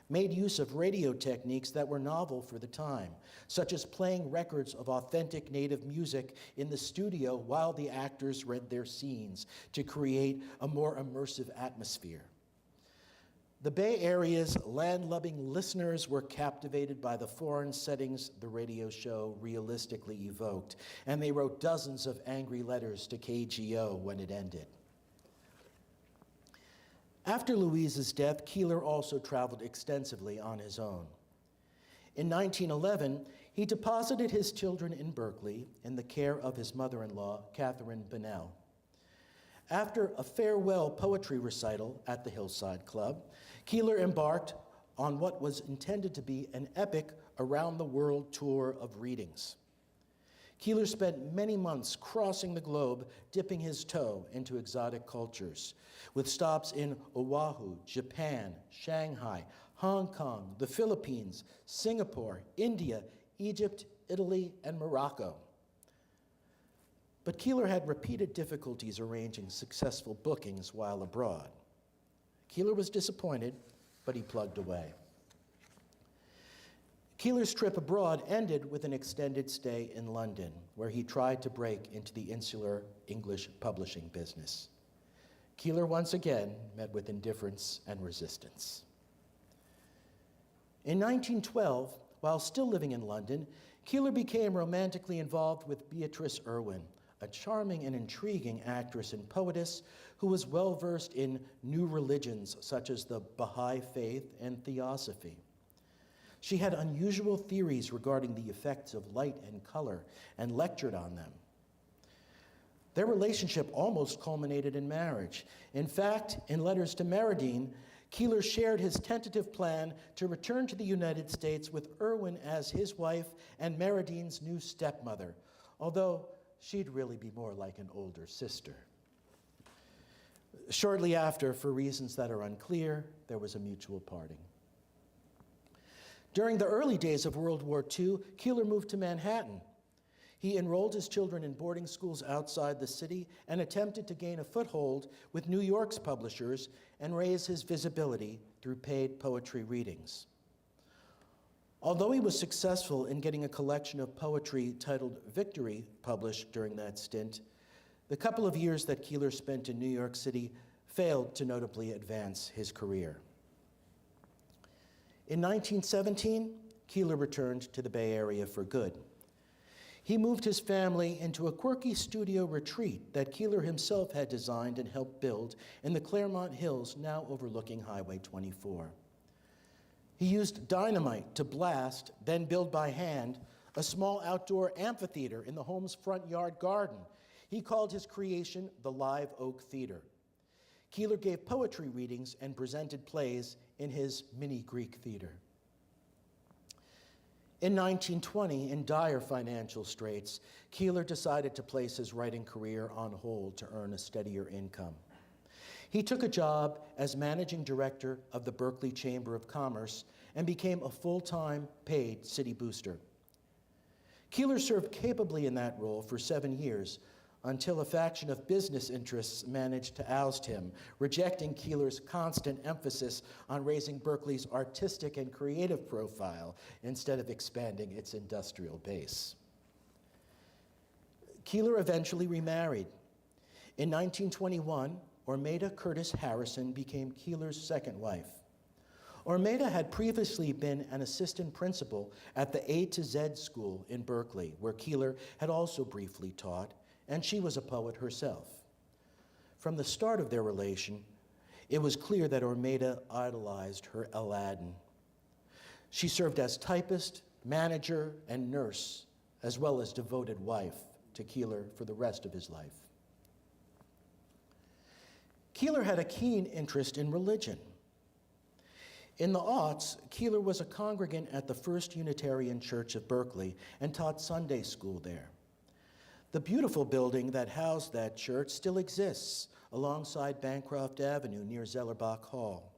made use of radio techniques that were novel for the time, such as playing records of authentic native music in the studio while the actors read their scenes to create a more immersive atmosphere. The Bay Area's land-loving listeners were captivated by the foreign settings the radio show realistically evoked, and they wrote dozens of angry letters to KGO when it ended. After Louise's death, Keeler also traveled extensively on his own. In 1911, he deposited his children in Berkeley in the care of his mother-in-law, Catherine Bunnell. After a farewell poetry recital at the Hillside Club, Keeler embarked on what was intended to be an epic around-the-world tour of readings. Keeler spent many months crossing the globe, dipping his toe into exotic cultures, with stops in Oahu, Japan, Shanghai, Hong Kong, the Philippines, Singapore, India, Egypt, Italy, and Morocco. But Keeler had repeated difficulties arranging successful bookings while abroad. Keeler was disappointed, but he plugged away. Keeler's trip abroad ended with an extended stay in London, where he tried to break into the insular English publishing business. Keeler once again met with indifference and resistance. In 1912, while still living in London, Keeler became romantically involved with Beatrice Irwin, a charming and intriguing actress and poetess who was well-versed in new religions such as the Baha'i faith and theosophy. She had unusual theories regarding the effects of light and color and lectured on them. Their relationship almost culminated in marriage. In fact, in letters to Meridine, Keeler shared his tentative plan to return to the United States with Irwin as his wife and Meridine's new stepmother, although she'd really be more like an older sister. Shortly after, for reasons that are unclear, there was a mutual parting. During the early days of World War II, Keeler moved to Manhattan. He enrolled his children in boarding schools outside the city and attempted to gain a foothold with New York's publishers and raise his visibility through paid poetry readings. Although he was successful in getting a collection of poetry titled Victory published during that stint, the couple of years that Keeler spent in New York City failed to notably advance his career. In 1917, Keeler returned to the Bay Area for good. He moved his family into a quirky studio retreat that Keeler himself had designed and helped build in the Claremont Hills, now overlooking Highway 24. He used dynamite to blast, then build by hand, a small outdoor amphitheater in the home's front yard garden. He called his creation the Live Oak Theater. Keeler gave poetry readings and presented plays in his mini Greek theater. In 1920, in dire financial straits, Keeler decided to place his writing career on hold to earn a steadier income. He took a job as managing director of the Berkeley Chamber of Commerce and became a full-time paid city booster. Keeler served capably in that role for 7 years until a faction of business interests managed to oust him, rejecting Keeler's constant emphasis on raising Berkeley's artistic and creative profile instead of expanding its industrial base. Keeler eventually remarried. In 1921, Ormeda Curtis Harrison became Keeler's second wife. Ormeda had previously been an assistant principal at the A to Z school in Berkeley, where Keeler had also briefly taught, and she was a poet herself. From the start of their relation, it was clear that Ormeda idolized her Aladdin. She served as typist, manager, and nurse, as well as devoted wife to Keeler for the rest of his life. Keeler had a keen interest in religion. In the aughts, Keeler was a congregant at the First Unitarian Church of Berkeley and taught Sunday school there. The beautiful building that housed that church still exists alongside Bancroft Avenue near Zellerbach Hall.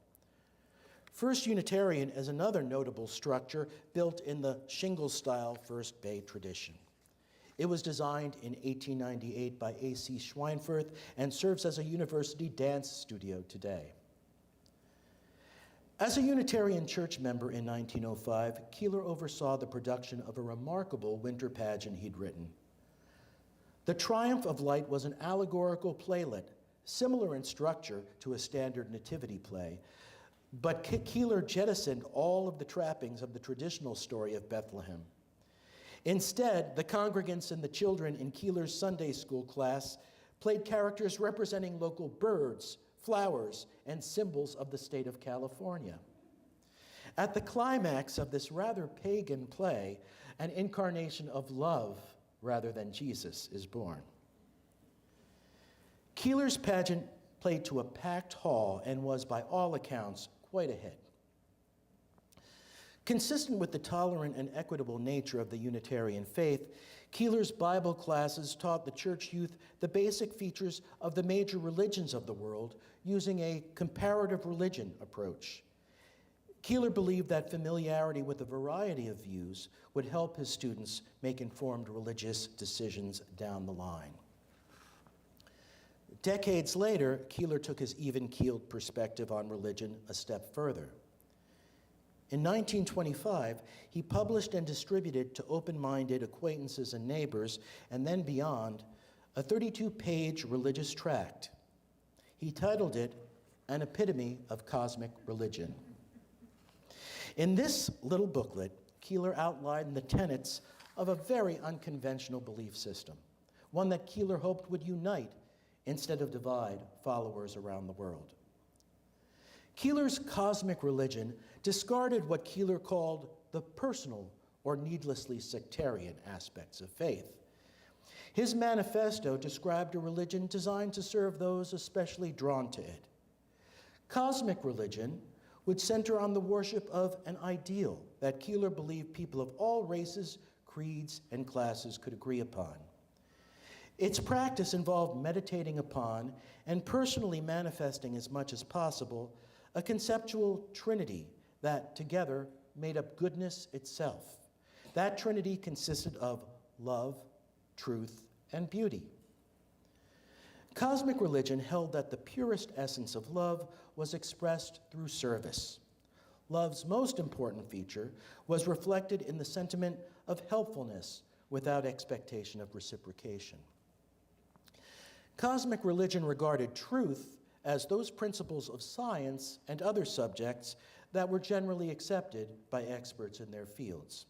First Unitarian is another notable structure built in the shingle-style First Bay tradition. It was designed in 1898 by A.C. Schweinfurth and serves as a university dance studio today. As a Unitarian church member in 1905, Keeler oversaw the production of a remarkable winter pageant he'd written. The Triumph of Light was an allegorical playlet, similar in structure to a standard nativity play, But Keeler jettisoned all of the trappings of the traditional story of Bethlehem. Instead, the congregants and the children in Keeler's Sunday school class played characters representing local birds, flowers, and symbols of the state of California. At the climax of this rather pagan play, an incarnation of love rather than Jesus is born. Keeler's pageant played to a packed hall and was, by all accounts, quite a hit. Consistent with the tolerant and equitable nature of the Unitarian faith, Keeler's Bible classes taught the church youth the basic features of the major religions of the world using a comparative religion approach. Keeler believed that familiarity with a variety of views would help his students make informed religious decisions down the line. Decades later, Keeler took his even-keeled perspective on religion a step further. In 1925, he published and distributed to open-minded acquaintances and neighbors, and then beyond, a 32-page religious tract. He titled it, An Epitome of Cosmic Religion. In this little booklet, Keeler outlined the tenets of a very unconventional belief system, one that Keeler hoped would unite instead of divide followers around the world. Keeler's cosmic religion discarded what Keeler called the personal or needlessly sectarian aspects of faith. His manifesto described a religion designed to serve those especially drawn to it. Cosmic religion would center on the worship of an ideal that Keeler believed people of all races, creeds, and classes could agree upon. Its practice involved meditating upon and personally manifesting as much as possible a conceptual trinity that together made up goodness itself. That trinity consisted of love, truth, and beauty. Cosmic religion held that the purest essence of love was expressed through service. Love's most important feature was reflected in the sentiment of helpfulness without expectation of reciprocation. Cosmic religion regarded truth as those principles of science and other subjects that were generally accepted by experts in their fields.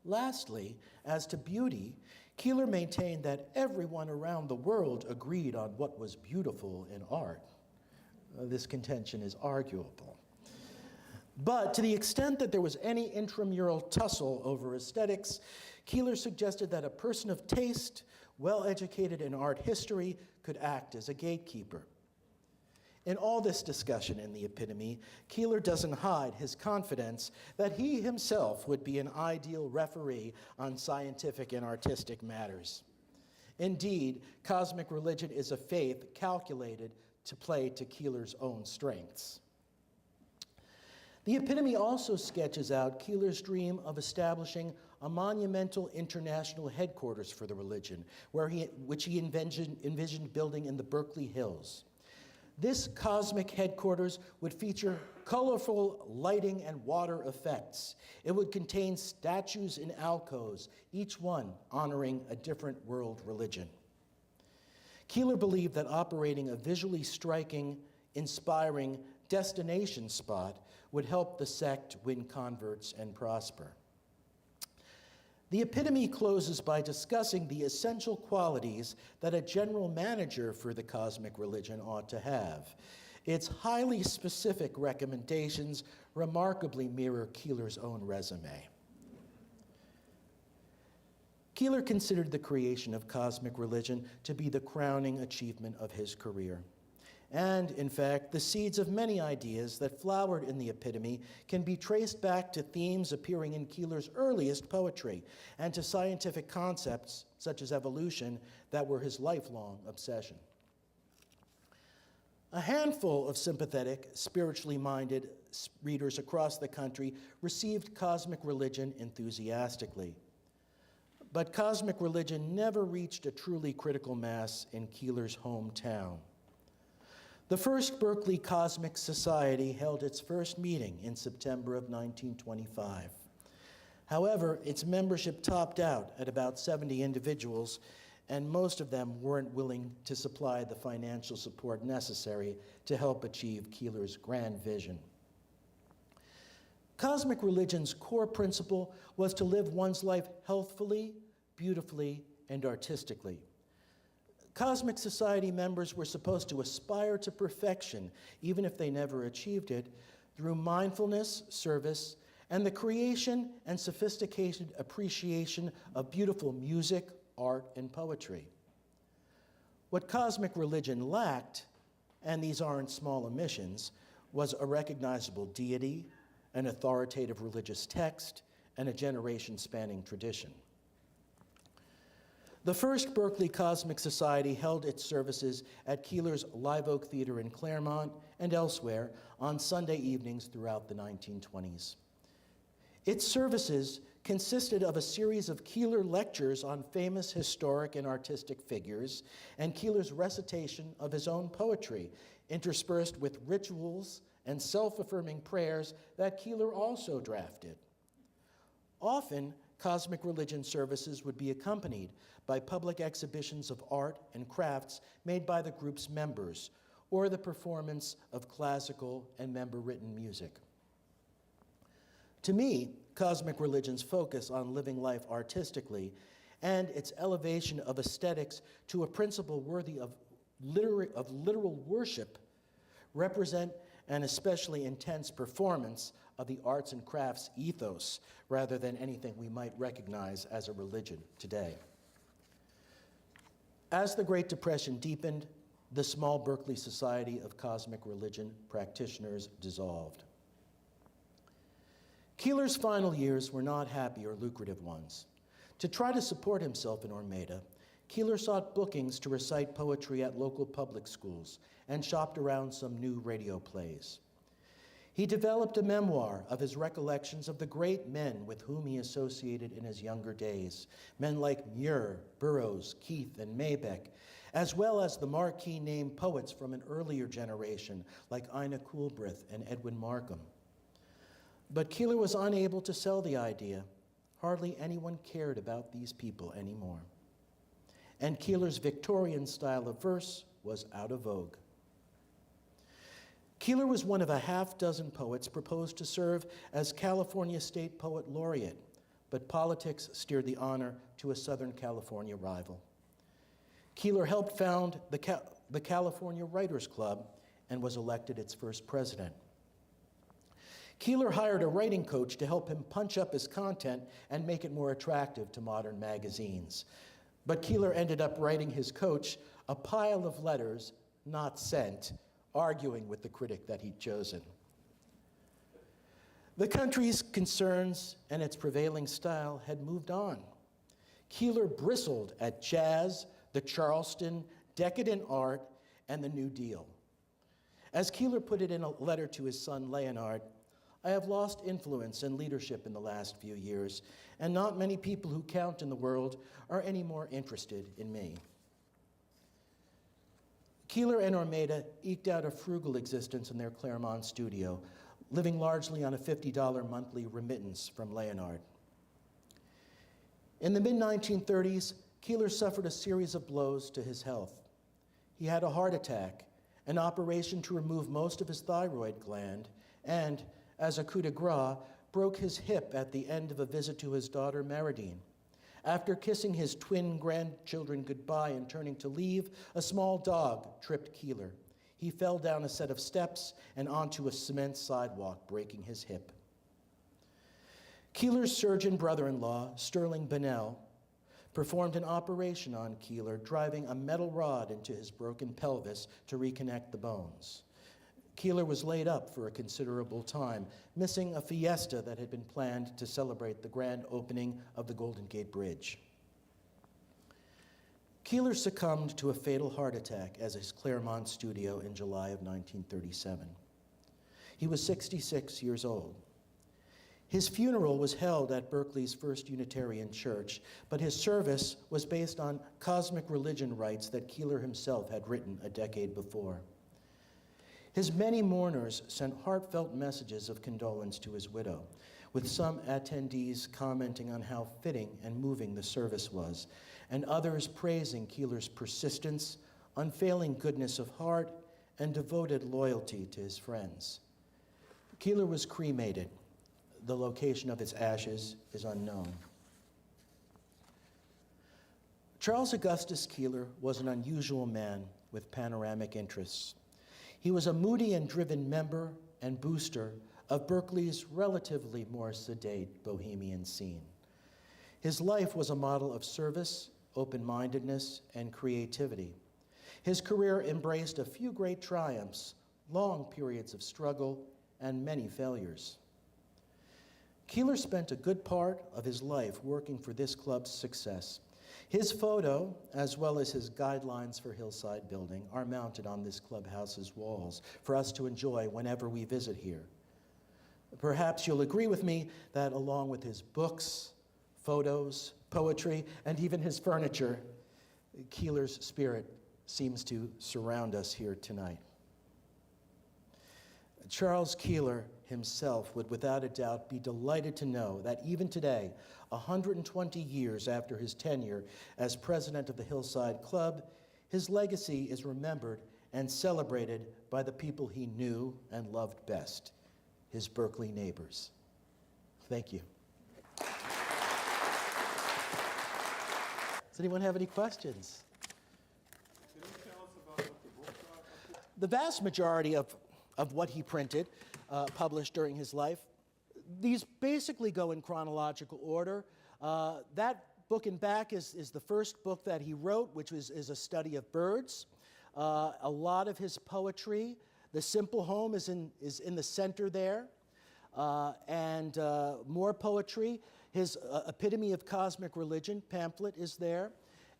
Lastly, as to beauty, Keeler maintained that everyone around the world agreed on what was beautiful in art. This contention is arguable. But to the extent that there was any intramural tussle over aesthetics, Keeler suggested that a person of taste, well-educated in art history, could act as a gatekeeper. In all this discussion in the Epitome, Keeler doesn't hide his confidence that he himself would be an ideal referee on scientific and artistic matters. Indeed, cosmic religion is a faith calculated to play to Keeler's own strengths. The Epitome also sketches out Keeler's dream of establishing a monumental international headquarters for the religion, which he envisioned building in the Berkeley Hills. This cosmic headquarters would feature colorful lighting and water effects. It would contain statues in alcoves, each one honoring a different world religion. Keeler believed that operating a visually striking, inspiring destination spot would help the sect win converts and prosper. The Epitome closes by discussing the essential qualities that a general manager for the cosmic religion ought to have. Its highly specific recommendations remarkably mirror Keeler's own resume. Keeler considered the creation of cosmic religion to be the crowning achievement of his career. And, in fact, the seeds of many ideas that flowered in the Epitome can be traced back to themes appearing in Keeler's earliest poetry and to scientific concepts, such as evolution, that were his lifelong obsession. A handful of sympathetic, spiritually minded readers across the country received cosmic religion enthusiastically. But cosmic religion never reached a truly critical mass in Keeler's hometown. The first Berkeley Cosmic Society held its first meeting in September of 1925. However, its membership topped out at about 70 individuals, and most of them weren't willing to supply the financial support necessary to help achieve Keeler's grand vision. Cosmic religion's core principle was to live one's life healthfully, beautifully, and artistically. Cosmic Society members were supposed to aspire to perfection, even if they never achieved it, through mindfulness, service, and the creation and sophisticated appreciation of beautiful music, art, and poetry. What cosmic religion lacked, and these aren't small omissions, was a recognizable deity, an authoritative religious text, and a generation-spanning tradition. The first Berkeley Cosmic Society held its services at Keeler's Live Oak Theater in Claremont and elsewhere on Sunday evenings throughout the 1920s. Its services consisted of a series of Keeler lectures on famous historic and artistic figures and Keeler's recitation of his own poetry, interspersed with rituals and self-affirming prayers that Keeler also drafted. Often, cosmic religion services would be accompanied by public exhibitions of art and crafts made by the group's members, or the performance of classical and member-written music. To me, cosmic religion's focus on living life artistically and its elevation of aesthetics to a principle worthy of literal worship represent an especially intense performance of the arts and crafts ethos rather than anything we might recognize as a religion today. As the Great Depression deepened, the small Berkeley Society of Cosmic Religion practitioners dissolved. Keeler's final years were not happy or lucrative ones. To try to support himself in Ormeda, Keeler sought bookings to recite poetry at local public schools and shopped around some new radio plays. He developed a memoir of his recollections of the great men with whom he associated in his younger days, men like Muir, Burroughs, Keith, and Maybeck, as well as the marquee name poets from an earlier generation like Ina Coolbrith and Edwin Markham. But Keeler was unable to sell the idea. Hardly anyone cared about these people anymore. And Keeler's Victorian style of verse was out of vogue. Keeler was one of a half-dozen poets proposed to serve as California State Poet Laureate, but politics steered the honor to a Southern California rival. Keeler helped found the California Writers Club and was elected its first president. Keeler hired a writing coach to help him punch up his content and make it more attractive to modern magazines. But Keeler ended up writing his coach a pile of letters not sent, arguing with the critic that he'd chosen. The country's concerns and its prevailing style had moved on. Keeler bristled at jazz, the Charleston, decadent art, and the New Deal. As Keeler put it in a letter to his son Leonard, "I have lost influence and leadership in the last few years, and not many people who count in the world are any more interested in me." Keeler and Ormeda eked out a frugal existence in their Claremont studio, living largely on a $50 monthly remittance from Leonard. In the mid-1930s, Keeler suffered a series of blows to his health. He had a heart attack, an operation to remove most of his thyroid gland, and, as a coup de grace, broke his hip at the end of a visit to his daughter Meridine. After kissing his twin grandchildren goodbye and turning to leave, a small dog tripped Keeler. He fell down a set of steps and onto a cement sidewalk, breaking his hip. Keeler's surgeon brother-in-law, Sterling Bennell, performed an operation on Keeler, driving a metal rod into his broken pelvis to reconnect the bones. Keeler was laid up for a considerable time, missing a fiesta that had been planned to celebrate the grand opening of the Golden Gate Bridge. Keeler succumbed to a fatal heart attack at his Claremont studio in July of 1937. He was 66 years old. His funeral was held at Berkeley's First Unitarian Church, but his service was based on cosmic religion rites that Keeler himself had written a decade before. His many mourners sent heartfelt messages of condolence to his widow, with some attendees commenting on how fitting and moving the service was, and others praising Keeler's persistence, unfailing goodness of heart, and devoted loyalty to his friends. Keeler was cremated. The location of his ashes is unknown. Charles Augustus Keeler was an unusual man with panoramic interests. He was a moody and driven member and booster of Berkeley's relatively more sedate bohemian scene. His life was a model of service, open-mindedness, and creativity. His career embraced a few great triumphs, long periods of struggle, and many failures. Keeler spent a good part of his life working for this club's success. His photo, as well as his guidelines for Hillside building, are mounted on this clubhouse's walls for us to enjoy whenever we visit here. Perhaps you'll agree with me that along with his books, photos, poetry, and even his furniture, Keeler's spirit seems to surround us here tonight. Charles Keeler himself would without a doubt be delighted to know that even today, 120 years after his tenure as president of the Hillside Club, his legacy is remembered and celebrated by the people he knew and loved best, his Berkeley neighbors. Thank you. Does anyone have any questions? Can you tell us about what the books are? The vast majority of what he printed, published during his life, these basically go in chronological order. That book in back is the first book that he wrote, which is a study of birds. A lot of his poetry, The Simple Home is in the center there, and more poetry. His Epitome of Cosmic Religion pamphlet is there.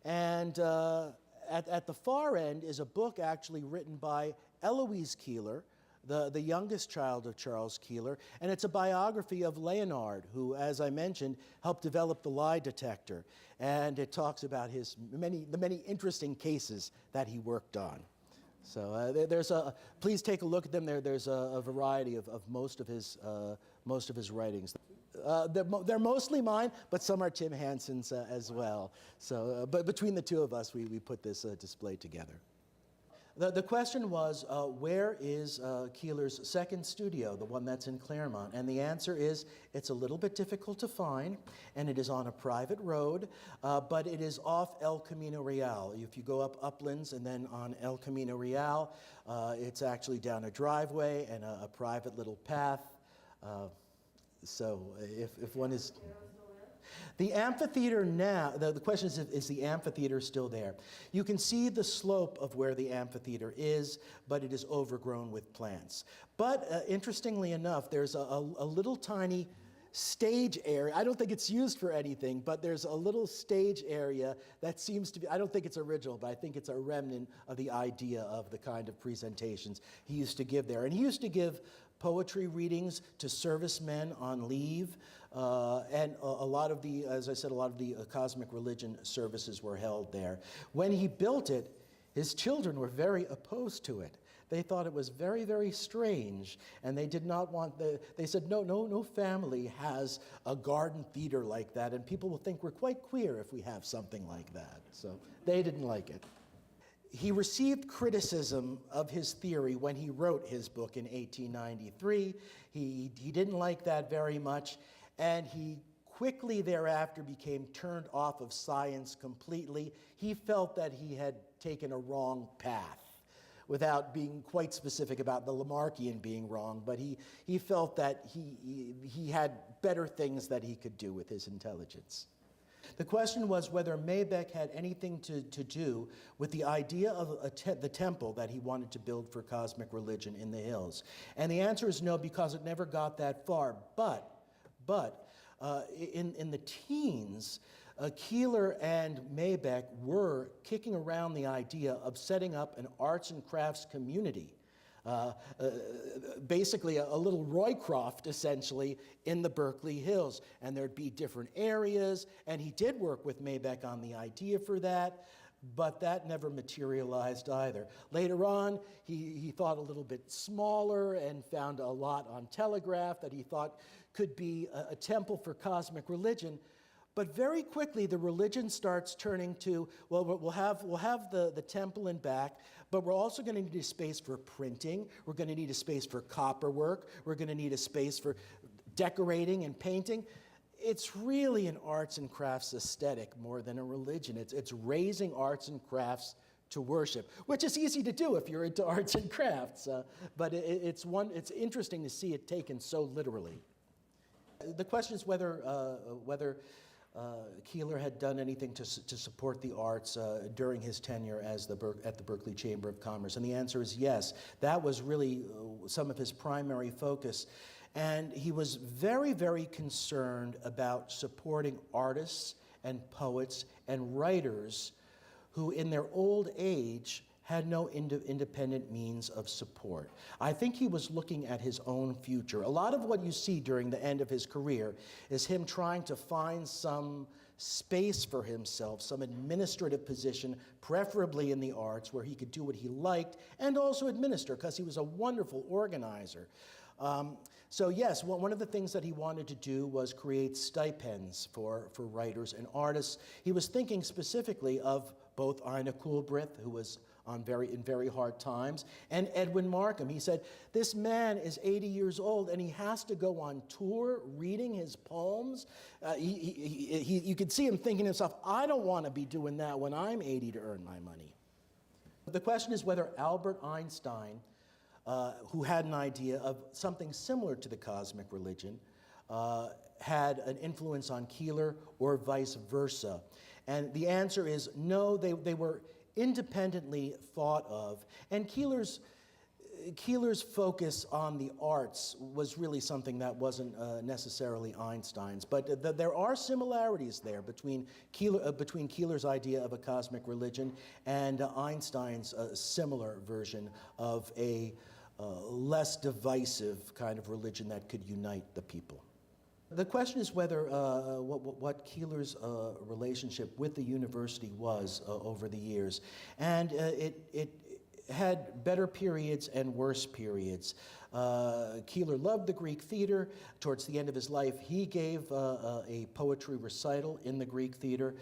And at the far end is a book actually written by Eloise Keeler, the youngest child of Charles Keeler, and it's a biography of Leonard, who, as I mentioned, helped develop the lie detector. And it talks about the many interesting cases that he worked on. So please take a look at them. There's a variety of most of his writings. They're mostly mine, but some are Tim Hansen's as well. So, but between the two of us, we put this display together. The question was, where is Keeler's second studio, the one that's in Claremont? And the answer is, it's a little bit difficult to find, and it is on a private road, but it is off El Camino Real. If you go up Uplands and then on El Camino Real, it's actually down a driveway and a private little path. So if one is... The amphitheater now, the question is the amphitheater still there? You can see the slope of where the amphitheater is, but it is overgrown with plants. But interestingly enough, there's a little tiny stage area. I don't think it's used for anything, but there's a little stage area that seems to be, I don't think it's original, but I think it's a remnant of the idea of the kind of presentations he used to give there. And he used to give poetry readings to servicemen on leave, and a lot of the, as I said, a lot of the cosmic religion services were held there. When he built it, his children were very opposed to it. They thought it was very, very strange, and they did not want they said, no family has a garden theater like that, and people will think we're quite queer if we have something like that. So they didn't like it. He received criticism of his theory when he wrote his book in 1893. He didn't like that very much, and he quickly thereafter became turned off of science completely. He felt that he had taken a wrong path, without being quite specific about the Lamarckian being wrong, but he felt that he had better things that he could do with his intelligence. The question was whether Maybeck had anything to do with the idea of the temple that he wanted to build for cosmic religion in the hills. And the answer is no, because it never got that far. But in the teens, Keeler and Maybeck were kicking around the idea of setting up an arts and crafts community. Basically a little Roycroft, essentially, in the Berkeley Hills. And there'd be different areas, and he did work with Maybeck on the idea for that, but that never materialized either. Later on, he thought a little bit smaller and found a lot on Telegraph that he thought could be a temple for cosmic religion. But very quickly, the religion starts turning to, well, we'll have the temple and back, but we're also going to need a space for printing. We're going to need a space for copper work. We're going to need a space for decorating and painting. It's really an arts and crafts aesthetic more than a religion. It's raising arts and crafts to worship, which is easy to do if you're into arts and crafts. But it's interesting to see it taken so literally. The question is whether Keeler had done anything to support the arts during his tenure as at the Berkeley Chamber of Commerce, and the answer is yes. That was really some of his primary focus, and he was very, very concerned about supporting artists and poets and writers who, in their old age, had no independent means of support. I think he was looking at his own future. A lot of what you see during the end of his career is him trying to find some space for himself, some administrative position, preferably in the arts, where he could do what he liked and also administer, because he was a wonderful organizer. So yes, one of the things that he wanted to do was create stipends for writers and artists. He was thinking specifically of both Ina Coolbrith, who was in very hard times, and Edwin Markham. He said, this man is 80 years old and he has to go on tour reading his poems. You could see him thinking to himself, I don't want to be doing that when I'm 80 to earn my money. The question is whether Albert Einstein, who had an idea of something similar to the cosmic religion, had an influence on Keeler or vice versa. And the answer is no, they were independently thought of. And Keeler's focus on the arts was really something that wasn't necessarily Einstein's. But there are similarities there between Keeler's idea of a cosmic religion and Einstein's similar version of a less divisive kind of religion that could unite the people. The question is whether what Keeler's relationship with the university was over the years. And it had better periods and worse periods. Keeler loved the Greek theater. Towards the end of his life, he gave a poetry recital in the Greek theater.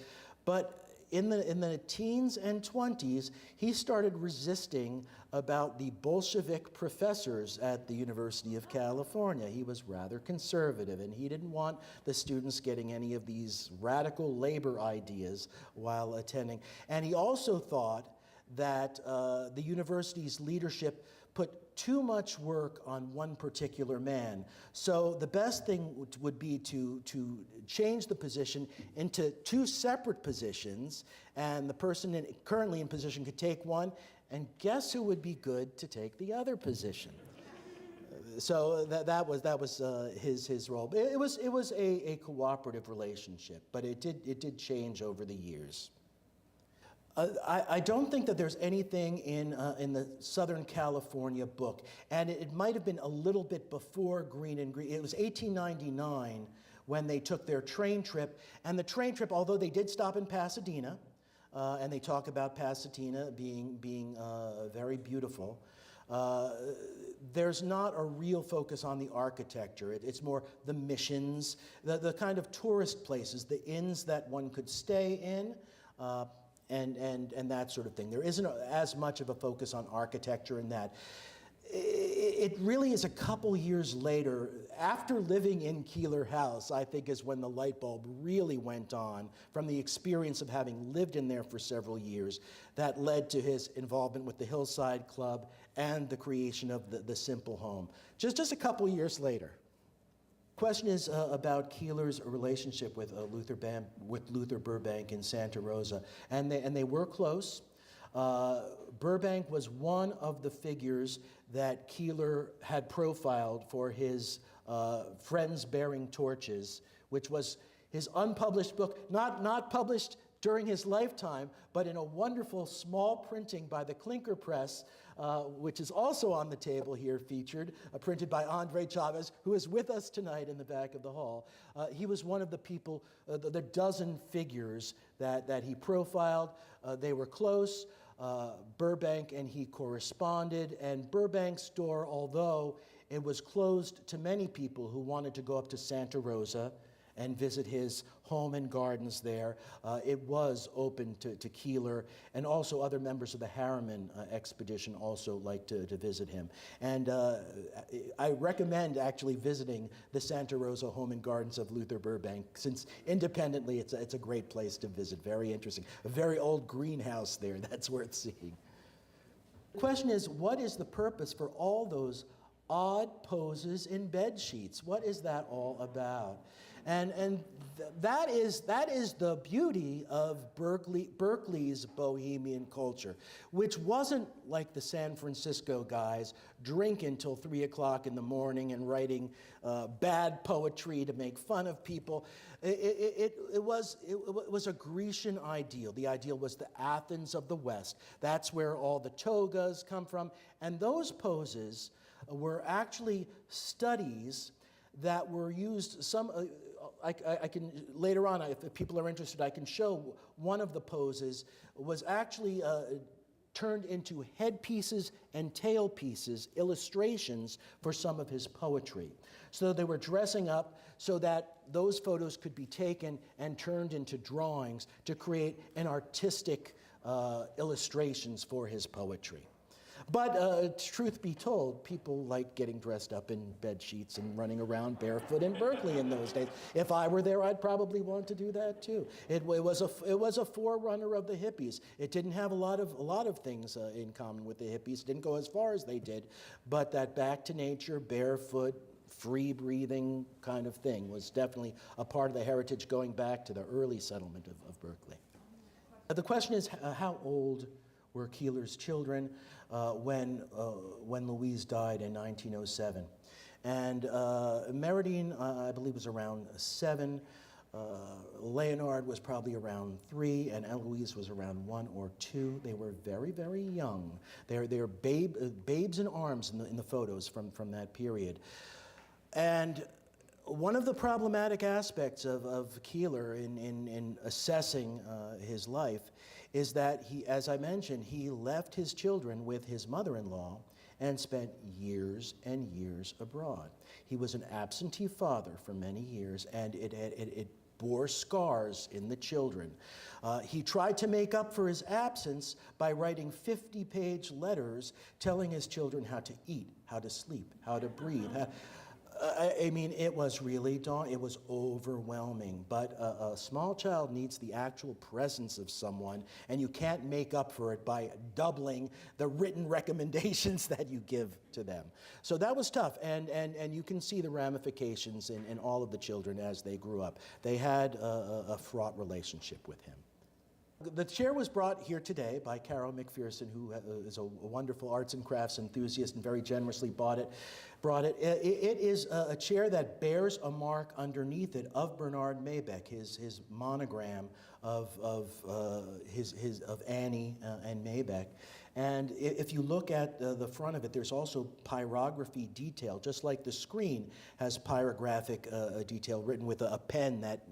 But in the teens and 20s, he started resisting about the Bolshevik professors at the University of California. He was rather conservative, and he didn't want the students getting any of these radical labor ideas while attending. And he also thought that the university's leadership put too much work on one particular man. So the best thing would be to change the position into two separate positions, and the person currently in position could take one, and guess who would be good to take the other position? So that was his role. It was a cooperative relationship, but it did change over the years. I don't think that there's anything in the Southern California book, and it might have been a little bit before Green and Green. It was 1899 when they took their train trip, and the train trip, although they did stop in Pasadena, and they talk about Pasadena being very beautiful, there's not a real focus on the architecture. It's more the missions, the kind of tourist places, the inns that one could stay in, and that sort of thing. There isn't as much of a focus on architecture in that. It really is a couple years later, after living in Keeler House, I think is when the light bulb really went on from the experience of having lived in there for several years that led to his involvement with the Hillside Club and the creation of the Simple Home. Just a couple years later. Question is about Keeler's relationship with Luther Burbank in Santa Rosa, and they were close. Burbank was one of the figures that Keeler had profiled for his Friends Bearing Torches, which was his unpublished book, not published during his lifetime, but in a wonderful small printing by the Clinker Press, which is also on the table here featured, printed by Andre Chavez, who is with us tonight in the back of the hall. He was one of the people, the dozen figures that he profiled. They were close. Burbank and he corresponded, and Burbank's store, although it was closed to many people who wanted to go up to Santa Rosa and visit his home and gardens there. It was open to Keeler, and also other members of the Harriman expedition also liked to visit him. And I recommend actually visiting the Santa Rosa home and gardens of Luther Burbank, since independently it's a great place to visit, very interesting. A very old greenhouse there, that's worth seeing. The question is, what is the purpose for all those odd poses in bed sheets? What is that all about? And that is the beauty of Berkeley's bohemian culture, which wasn't like the San Francisco guys drinking till 3 o'clock in the morning and writing bad poetry to make fun of people. It was a Grecian ideal. The ideal was the Athens of the West. That's where all the togas come from. And those poses were actually studies that were used. I can later on, if people are interested, I can show one of the poses was actually turned into headpieces and tailpieces, illustrations for some of his poetry. So they were dressing up so that those photos could be taken and turned into drawings to create an artistic illustrations for his poetry. But truth be told, people like getting dressed up in bed sheets and running around barefoot in Berkeley in those days. If I were there, I'd probably want to do that too. It was a forerunner of the hippies. It didn't have a lot of things in common with the hippies. It didn't go as far as they did, but that back to nature, barefoot, free breathing kind of thing was definitely a part of the heritage going back to the early settlement of Berkeley. The question is, how old were Keeler's children when Louise died in 1907. And Meridine, I believe, was around 7. Leonard was probably around 3, and Eloise was around 1 or 2. They were very, very young. They're babes in arms in the photos from that period. And one of the problematic aspects of Keeler in assessing his life is that he, as I mentioned, he left his children with his mother-in-law and spent years and years abroad. He was an absentee father for many years, and it bore scars in the children. He tried to make up for his absence by writing 50-page letters telling his children how to eat, how to sleep, how to breathe. I mean, it was really daunting. It was overwhelming. But a small child needs the actual presence of someone, and you can't make up for it by doubling the written recommendations that you give to them. So that was tough, and you can see the ramifications in all of the children as they grew up. They had a fraught relationship with him. The chair was brought here today by Carol McPherson, who is a wonderful arts and crafts enthusiast and very generously brought it. It is a chair that bears a mark underneath it of Bernard Maybeck, his monogram of Annie and Maybeck. And if you look at the front of it, there's also pyrography detail, just like the screen has pyrographic detail written with a pen that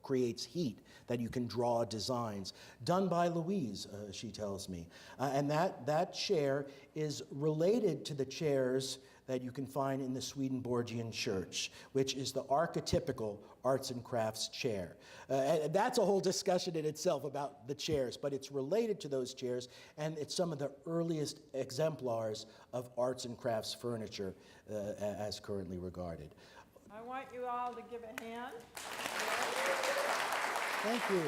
creates heat, that you can draw designs, done by Louise, she tells me. And that chair is related to the chairs that you can find in the Swedenborgian Church, which is the archetypical arts and crafts chair. And that's a whole discussion in itself about the chairs, but it's related to those chairs, and it's some of the earliest exemplars of arts and crafts furniture as currently regarded. I want you all to give a hand. Thank you.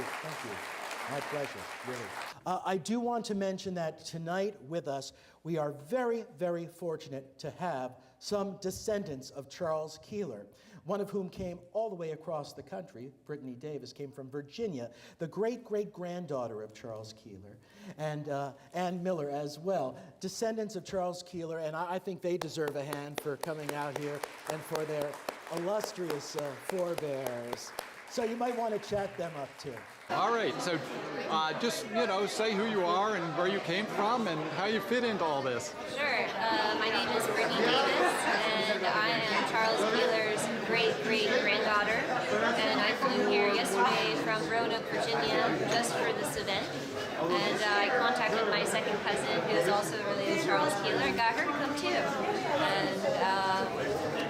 My pleasure, really. I do want to mention that tonight with us, we are very, very fortunate to have some descendants of Charles Keeler, one of whom came all the way across the country. Brittany Davis came from Virginia, the great-great-granddaughter of Charles Keeler, and Ann Miller as well, descendants of Charles Keeler, and I think they deserve a hand for coming out here and for their illustrious forebears. So you might want to chat them up too. All right, so just, say who you are and where you came from and how you fit into all this. Sure. My name is Brittany Davis, and I am Charles Keeler's great-great-granddaughter. And I flew here yesterday from Roanoke, Virginia, just for this event. And I contacted my second cousin, who is also related to Charles Keeler, and got her to come too. And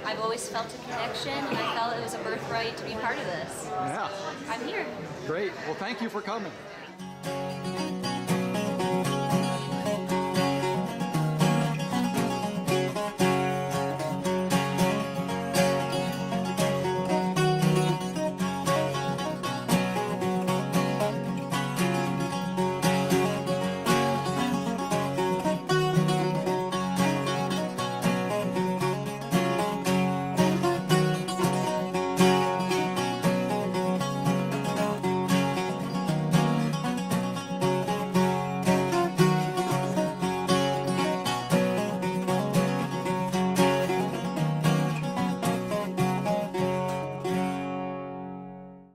I've I've always felt a connection, and I felt it was a birthright to be part of this. Yeah. I'm here. Great. Well, thank you for coming.